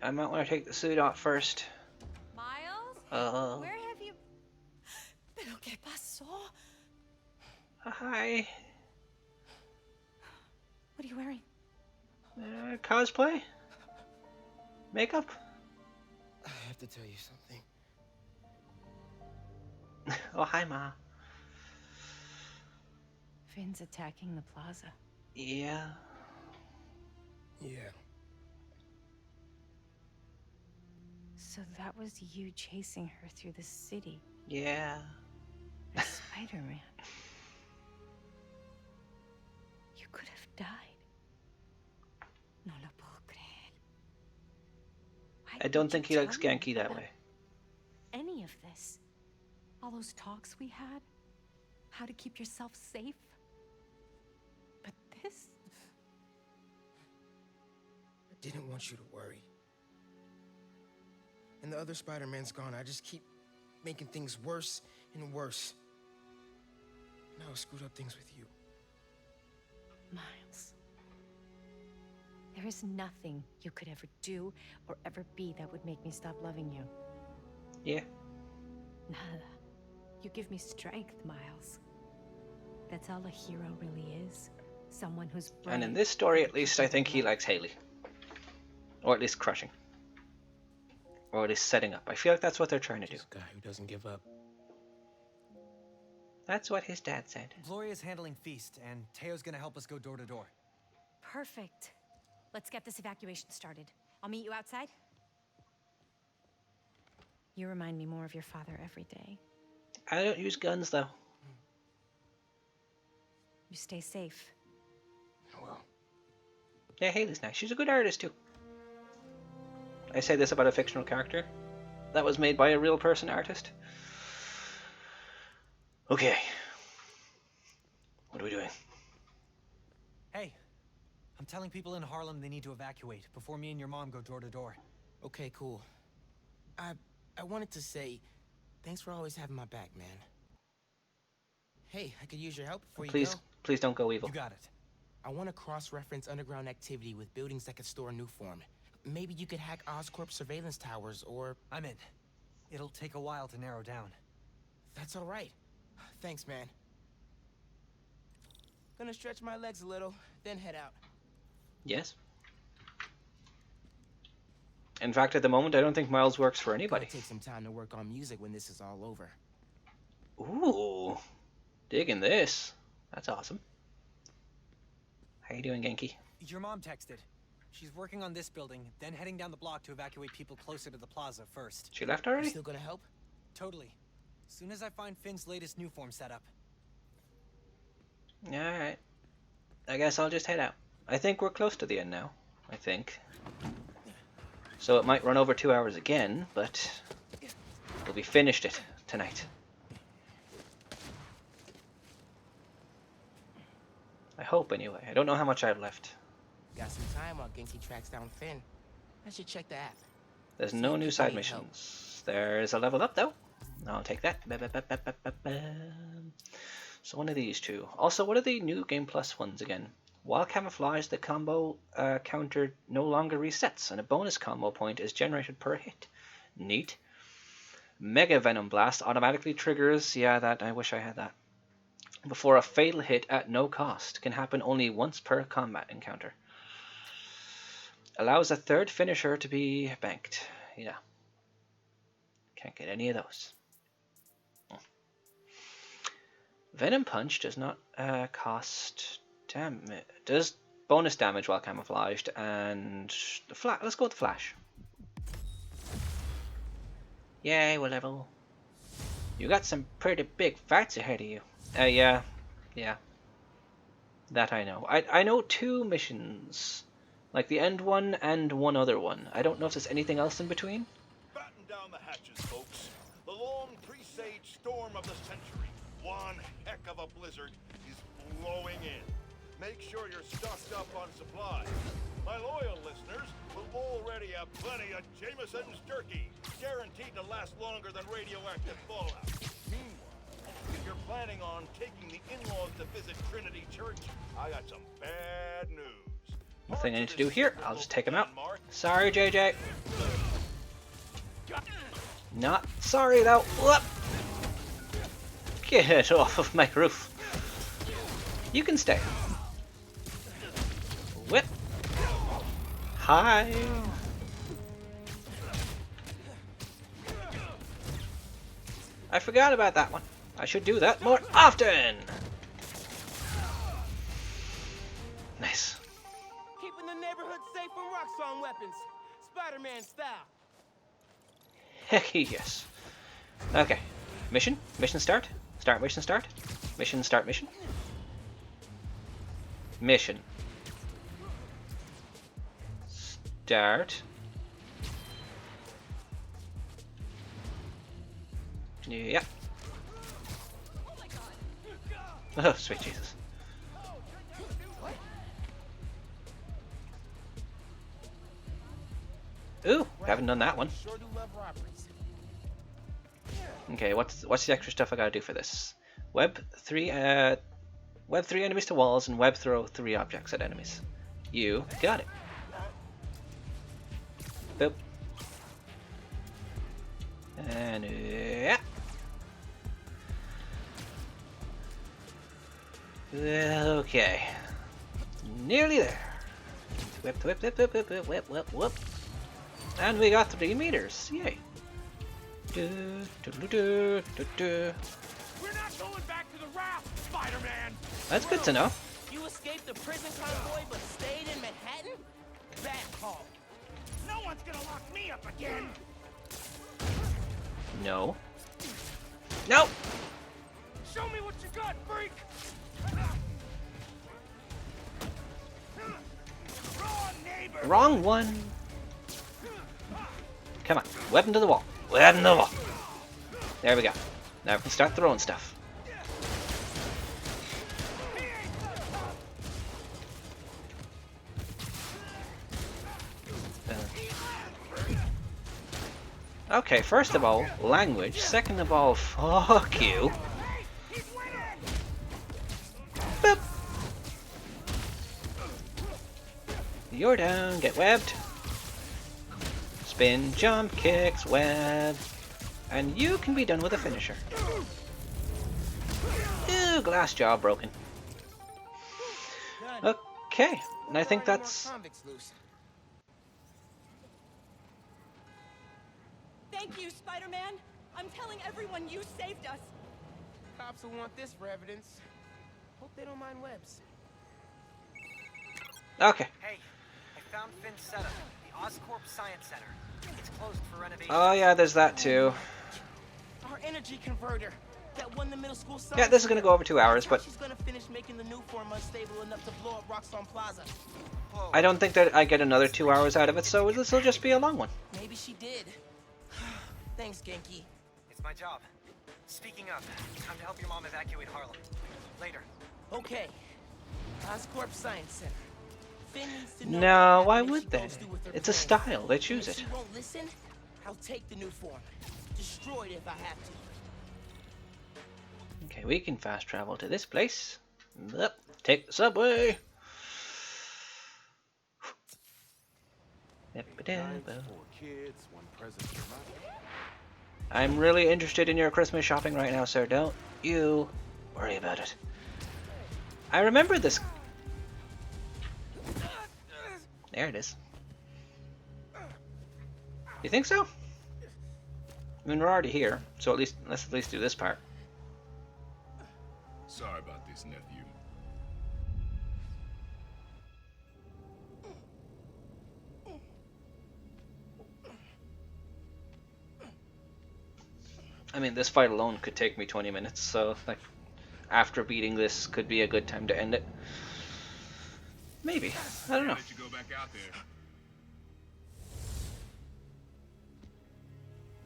I might want to take the suit off first. Miles? Where have you... ¿Pero qué pasó? Hi. What are you wearing? Cosplay? Makeup? I have to tell you something. Oh, hi, Ma. Finn's attacking the plaza. Yeah. Yeah. So that was you chasing her through the city. Yeah. As Spider-Man. You could have died. No lo puedo creer. I don't think he likes Genki that way. Any of this. All those talks we had. How to keep yourself safe. But this... didn't want you to worry. And the other Spider-Man's gone. I just keep making things worse and worse. Now I screwed up things with you. Miles. There is nothing you could ever do or ever be that would make me stop loving you. Yeah. Nada. You give me strength, Miles. That's all a hero really is. Someone who's brave. And in this story, at least, I think he likes Haley. Or at least crushing. Or at least setting up. I feel like that's what they're trying to do. This guy who doesn't give up. That's what his dad said. Gloria's handling Feast, and Teo's gonna help us go door to door. Perfect. Let's get this evacuation started. I'll meet you outside. You remind me more of your father every day. I don't use guns, though. You stay safe. Well. Yeah, Haley's nice. She's a good artist, too. I say this about a fictional character that was made by a real person artist. Okay. What are we doing? Hey, I'm telling people in Harlem they need to evacuate before me and your mom go door to door. Okay, cool. I wanted to say, thanks for always having my back, man. Hey, I could use your help before you go. Please don't go evil. You got it. I want to cross-reference underground activity with buildings that could store new form. Maybe you could hack Oscorp surveillance towers, or... I'm in. It'll take a while to narrow down. That's all right. Thanks, man. Gonna stretch my legs a little, then head out. Yes. In fact, at the moment, I don't think Miles works for anybody. Gonna take some time to work on music when this is all over. Ooh. Digging this. That's awesome. How you doing, Genki? Your mom texted. She's working on this building, then heading down the block to evacuate people closer to the plaza first. She left already? You still gonna help? Totally. Soon as I find Finn's latest new form setup. Alright. I guess I'll just head out. I think we're close to the end now. I think. So it might run over 2 hours again, but we'll be finished it tonight. I hope, anyway. I don't know how much I have left. Got some time while Genki tracks down Finn. I should check the app. There's no new side missions. There's a level up, though. I'll take that. So one of these two. Also, what are the new Game Plus ones again? While camouflaged, the combo counter no longer resets, and a bonus combo point is generated per hit. Neat. Mega Venom Blast automatically triggers. Yeah, that I wish I had that. Before a fatal hit at no cost. Can happen only once per combat encounter. Allows a third finisher to be banked. Yeah. Can't get any of those. Venom Punch does not cost damage. Does bonus damage while camouflaged, and the flash. Let's go with the flash. Yay, we're level. You got some pretty big fights ahead of you. Yeah. That I know. I know 2 missions, like the end one and one other one. I don't know if there's anything else in between. Batten down the hatches, folks. The long presaged storm of the century, one heck of a blizzard, is blowing in. Make sure you're stocked up on supplies. My loyal listeners will already have plenty of Jameson's jerky, guaranteed to last longer than radioactive fallout. Meanwhile, if you're planning on taking the in-laws to visit Trinity Church, I got some bad news. Nothing I need to do here. I'll just take him out. Sorry, JJ. Not sorry, though. Whoop. Get off of my roof. You can stay. Whip. Hi. I forgot about that one. I should do that more often. Nice. Keeping the neighborhood safe from Roxxon weapons. Spider-Man style. Heck yes. Okay. Mission. Mission start. Start mission start. Mission start mission. Mission. Start. Yeah. Oh, sweet Jesus. Ooh, haven't done that one. Sure do love robberies. Okay, what's the extra stuff I gotta do for this? Web 3 enemies to walls and web throw 3 objects at enemies. You got it. Boop. And yeah. Okay. Nearly there. Whip, whip, whip, whip, whip, whip, whip, whip, whip. And we got 3 meters. Yay. We're not going back to the raft, Spider-Man! That's good to know. You escaped the prison convoy but stayed in Manhattan? Bad call. No one's gonna lock me up again! No. No! Show me what you got, freak! Wrong one. Come on. Weapon to the wall. Weapon to the wall. There we go. Now we can start throwing stuff. Okay, first of all, language. Second of all, fuck you. Boop. You're down. Get webbed. Spin, jump, kicks, web. And you can be done with a finisher. Ooh, glass jaw broken. Okay, and I think that's... Thank you, Spider-Man. I'm telling everyone you saved us. Cops will want this for evidence. Hope they don't mind webs. Okay. Hey, I found Finn's setup, the Oscorp Science Center. It's closed for renovation. Oh yeah, there's that too. Our energy converter that won the middle school science. Yeah, this is gonna go over 2 hours, but She's gonna finish making the new form unstable enough to blow up Roxxon Plaza. I don't think that I get another 2 hours out of it, so this will just be a long one. Maybe she did. Thanks, Genki. It's my job. Speaking of, time to help your mom evacuate Harlem. Later. Okay. Oscorp Science Center. Finn needs to know No, what why happened if would she they? goes through with her It's a plan. style. They choose And if it. she won't listen, I'll take the new form. Destroy it if I have to. Okay, we can fast travel to this place. Yep, take the subway. I'm really interested in your Christmas shopping right now, sir. Don't you worry about it. I remember this. There it is. You think so? I mean, we're already here, so let's at least do this part. Sorry about this, nephew. I mean, this fight alone could take me 20 minutes, so like after beating this could be a good time to end it. Maybe. I don't know. Let you go back out there.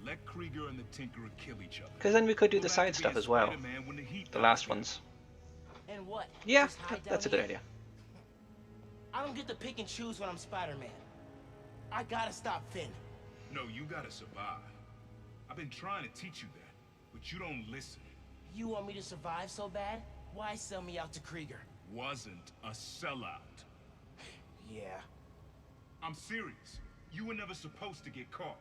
Let Krieger and the Tinkerer kill each other. Because then we could do the side stuff as well. The last ones. And what? Yeah, Just hide that's a down good here? idea. I don't get to pick and choose when I'm Spider-Man. I gotta stop Finn. No, you gotta survive. I've been trying to teach you that, but you don't listen. You want me to survive so bad? Why sell me out to Krieger? Wasn't a sellout. Yeah. I'm serious. You were never supposed to get caught.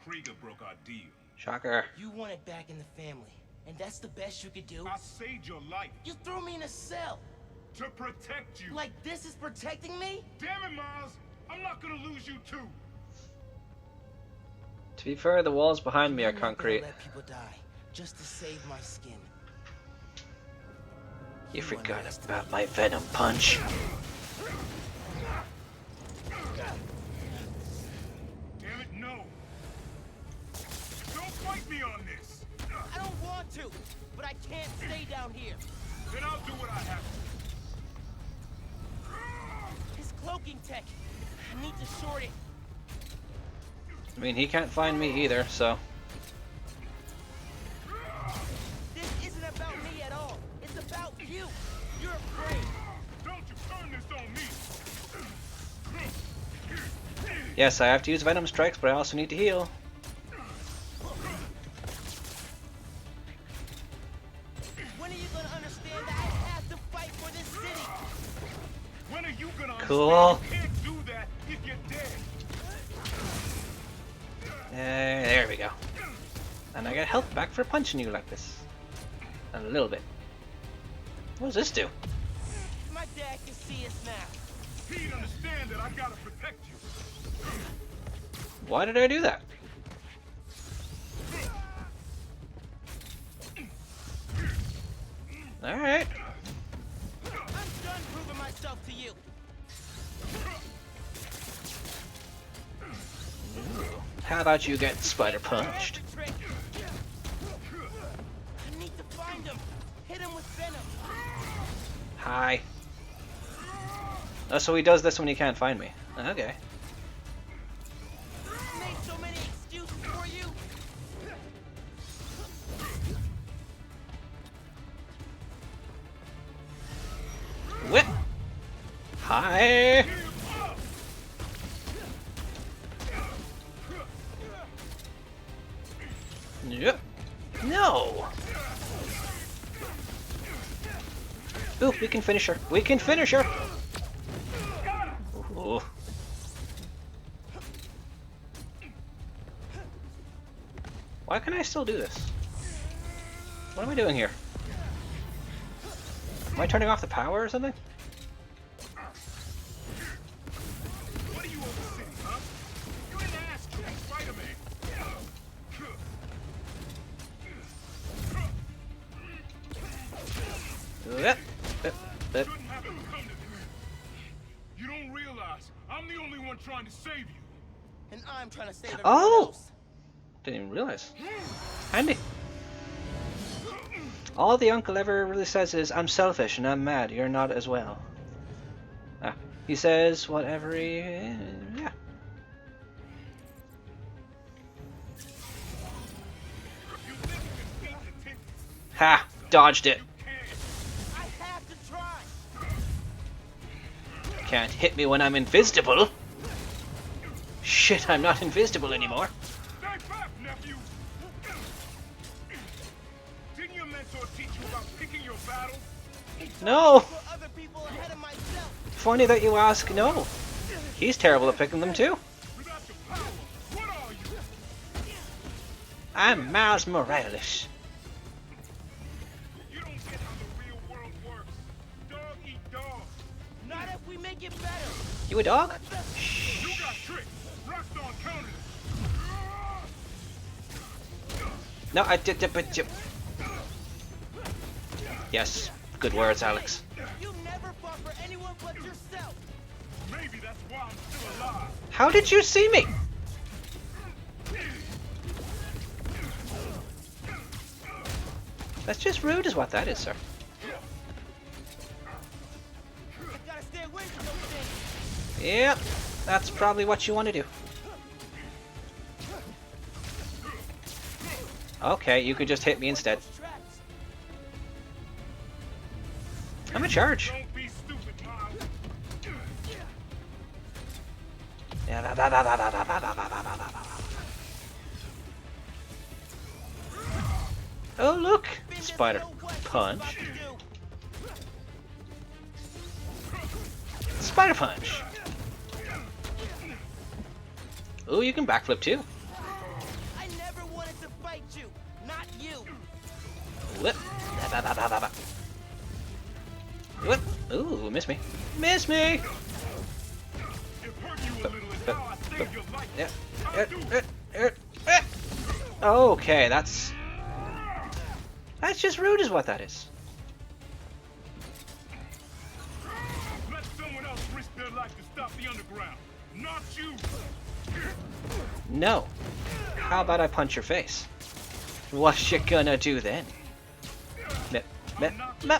Krieger broke our deal. Shocker. You want it back in the family, and that's the best you could do? I saved your life. You threw me in a cell. To protect you. Like this is protecting me? Damn it, Miles. I'm not gonna lose you too. To be fair, the walls behind me are I'm not gonna concrete. let people die just to save my skin. You forgot about my venom punch. Damn it, no. Don't fight me on this. I don't want to, but I can't stay down here. Then I'll do what I have to. His cloaking tech. I need to short it. I mean, he can't find me either, so. This isn't about me at all. It's about you. You're afraid. Don't you turn this on me. Yes, I have to use Venom Strikes, but I also need to heal. When are you gonna understand that I have to fight for this city? When are you gonna Cool. understand you can't do that if you're dead? There we go. And I get health back for punching you like this. A little bit. What does this do? My dad can see us now. He'd understand that I gotta protect you. Why did I do that? Alright. I'm done proving myself to you. How about you get spider punched? I need to find him. Hit him with venom. Hi. Oh, so he does this when he can't find me. Okay. Made so many excuses for you. Whip. Hi. Yep. No. Ooh, we can finish her. We can finish her. Ooh. Why can I still do this? What am I doing here? Am I turning off the power or something? What are you overseeing, huh? You didn't ask to be Spider-Man. Yep. Yep. Shouldn't have it come to this. You don't realize I'm the only one trying to save you. And I'm trying to save everyone Oh! else. Didn't even realize. Handy. All the uncle ever really says is, I'm selfish and I'm mad, you're not as well. Ah, he says whatever he... yeah. Ha! Dodged it. I have to try. Can't hit me when I'm invisible. Shit, I'm not invisible anymore. Stay back, nephew. Didn't your mentor teach you about picking your battles? No! Put other people ahead of myself. Funny that you ask, no. He's terrible at picking them too. Without your power, what are you? I'm Miles Morales. You don't get how the real world works. Dog eat dog. Not if we make it better. You a dog? You got tricked. Rockstar counted it. No, I did. Yes, good words, Alex. You never fought for anyone but yourself. Maybe that's why I'm still alive. How did you see me? That's just rude, is what that is, sir. I gotta stay away from those things. Yep, that's probably what you want to do. Okay, you could just hit me instead. I'm in charge. Don't be stupid, Miles. Oh look, spider punch. Spider punch. Oh, you can backflip too. I never wanted to fight you, not you. Whip. Whip. Ooh, miss me. Miss me. Okay, that's just rude, is what that is. Let someone else risk their life to stop the underground, not you. No. How about I punch your face? What you gonna do then? Meh, meh, meh.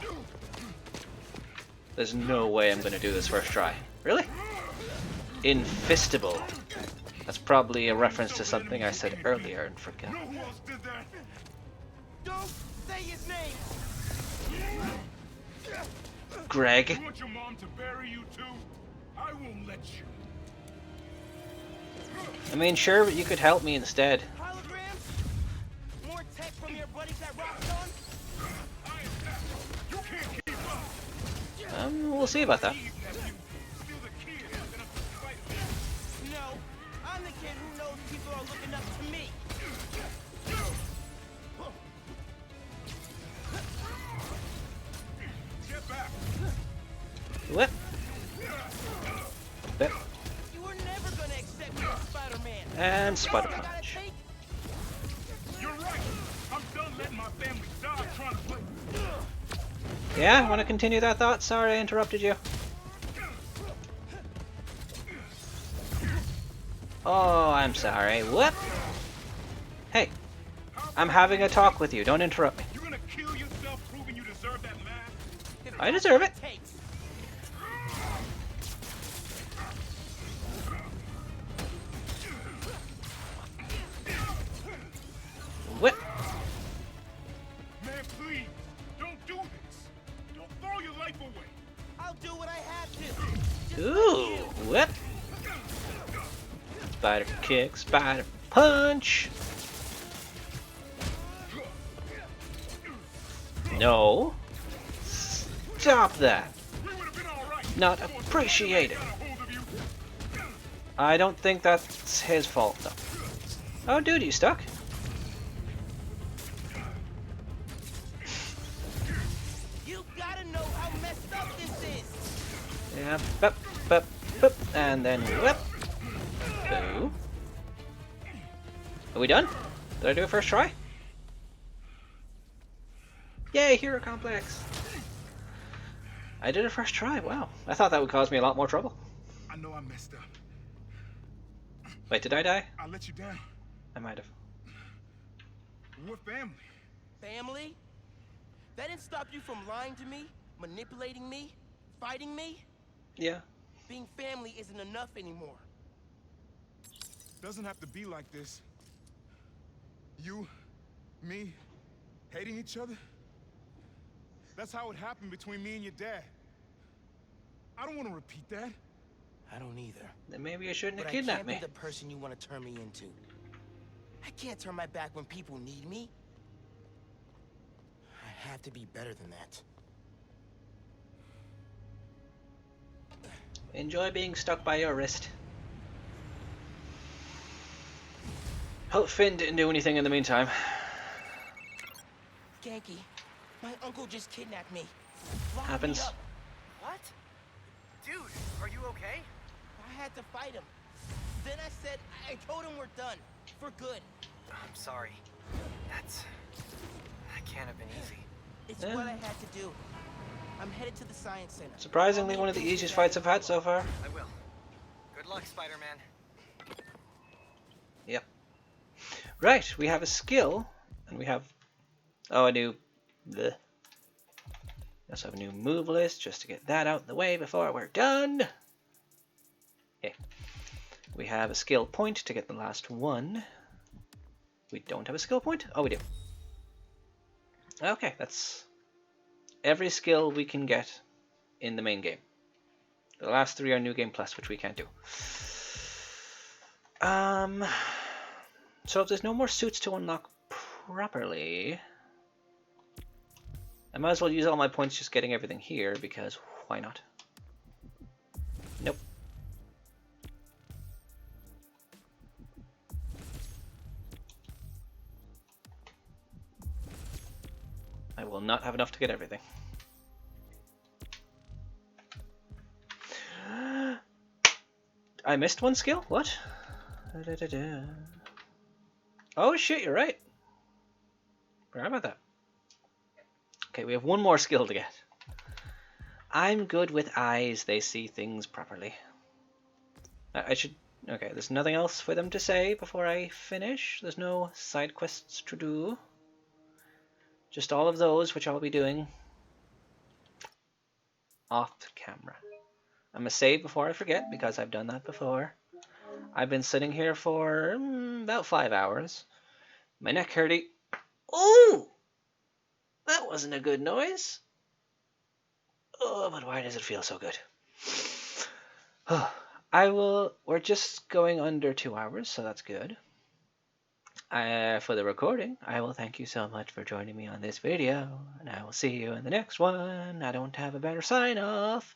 There's no way I'm gonna do this first try. Really? Infistable. That's probably a reference to something I said earlier and forgot. Know who else did that? Don't say his name. Greg. You want your mom to bury you too? I won't let you. I mean, sure, but you could help me instead. Holograms? More tech from your buddies at Rockstone? We'll see about that. No, I'm the kid who knows people are looking up to me. Whip. Whip. You were never gonna accept me as Spider-Man. And Spider Punch. You're right. I'm done letting my family die trying to play. Yeah, want to continue that thought? Sorry I interrupted you. Oh, I'm sorry. What? Hey, I'm having a talk with you. Don't interrupt me. You're gonna kill yourself proving you deserve that mask? I deserve it. What? Man, please, don't do this. Don't throw your life away. I'll do what I have to. Ooh, what? Spider kick, spider punch. No. Stop that. Not appreciate it. I don't think that's his fault, though. Oh, dude, you stuck? You gotta know how messed up this is. Yeah, bup, bup, bup, and then whip. Boo. Are we done? Did I do it first try? Yay, hero complex. I did it first try, wow. I thought that would cause me a lot more trouble. I know I messed up. Wait, did I die? I let you down. I might have. We're family. Family? That didn't stop you from lying to me, manipulating me, fighting me? Yeah. Being family isn't enough anymore. Doesn't have to be like this. You, me, hating each other? That's how it happened between me and your dad. I don't want to repeat that. I don't either. Then maybe you shouldn't have But kidnapped I me. can't be the person you want to turn me into. I can't turn my back when people need me. I have to be better than that. Enjoy being stuck by your wrist. Hope Finn didn't do anything in the meantime. Genki, my uncle just kidnapped me. Happens. What? Dude, are you okay? I had to fight him. Then I told him we're done. For good. I'm sorry. That can't have been easy. It's what I had to do. I'm headed to the science center. Surprisingly, one of the easiest fights I've had so far. I will. Good luck, Spider-Man. Yep. Right, we have a skill, and we have... Oh, a new... Bleh. We also have a new move list, just to get that out of the way before we're done. Okay. We have a skill point to get the last one. We don't have a skill point? Oh, we do. Okay, that's every skill we can get in the main game. The last three are New Game Plus, which we can't do. So if there's no more suits to unlock properly, I might as well use all my points just getting everything here, because why not? Nope. I will not have enough to get everything. I missed one skill? What? Oh shit, you're right. Forgot about that. Okay, we have one more skill to get. I'm good with eyes, they see things properly. I should... Okay, there's nothing else for them to say before I finish. There's no side quests to do. Just all of those, which I'll be doing off camera. I'm gonna save before I forget, because I've done that before. I've been sitting here for about 5 hours. My neck hurty. Ooh! That wasn't a good noise. Oh, but why does it feel so good? We're just going under 2 hours, so that's good. For the recording, I will thank you so much for joining me on this video, and I will see you in the next one. I don't have a better sign off.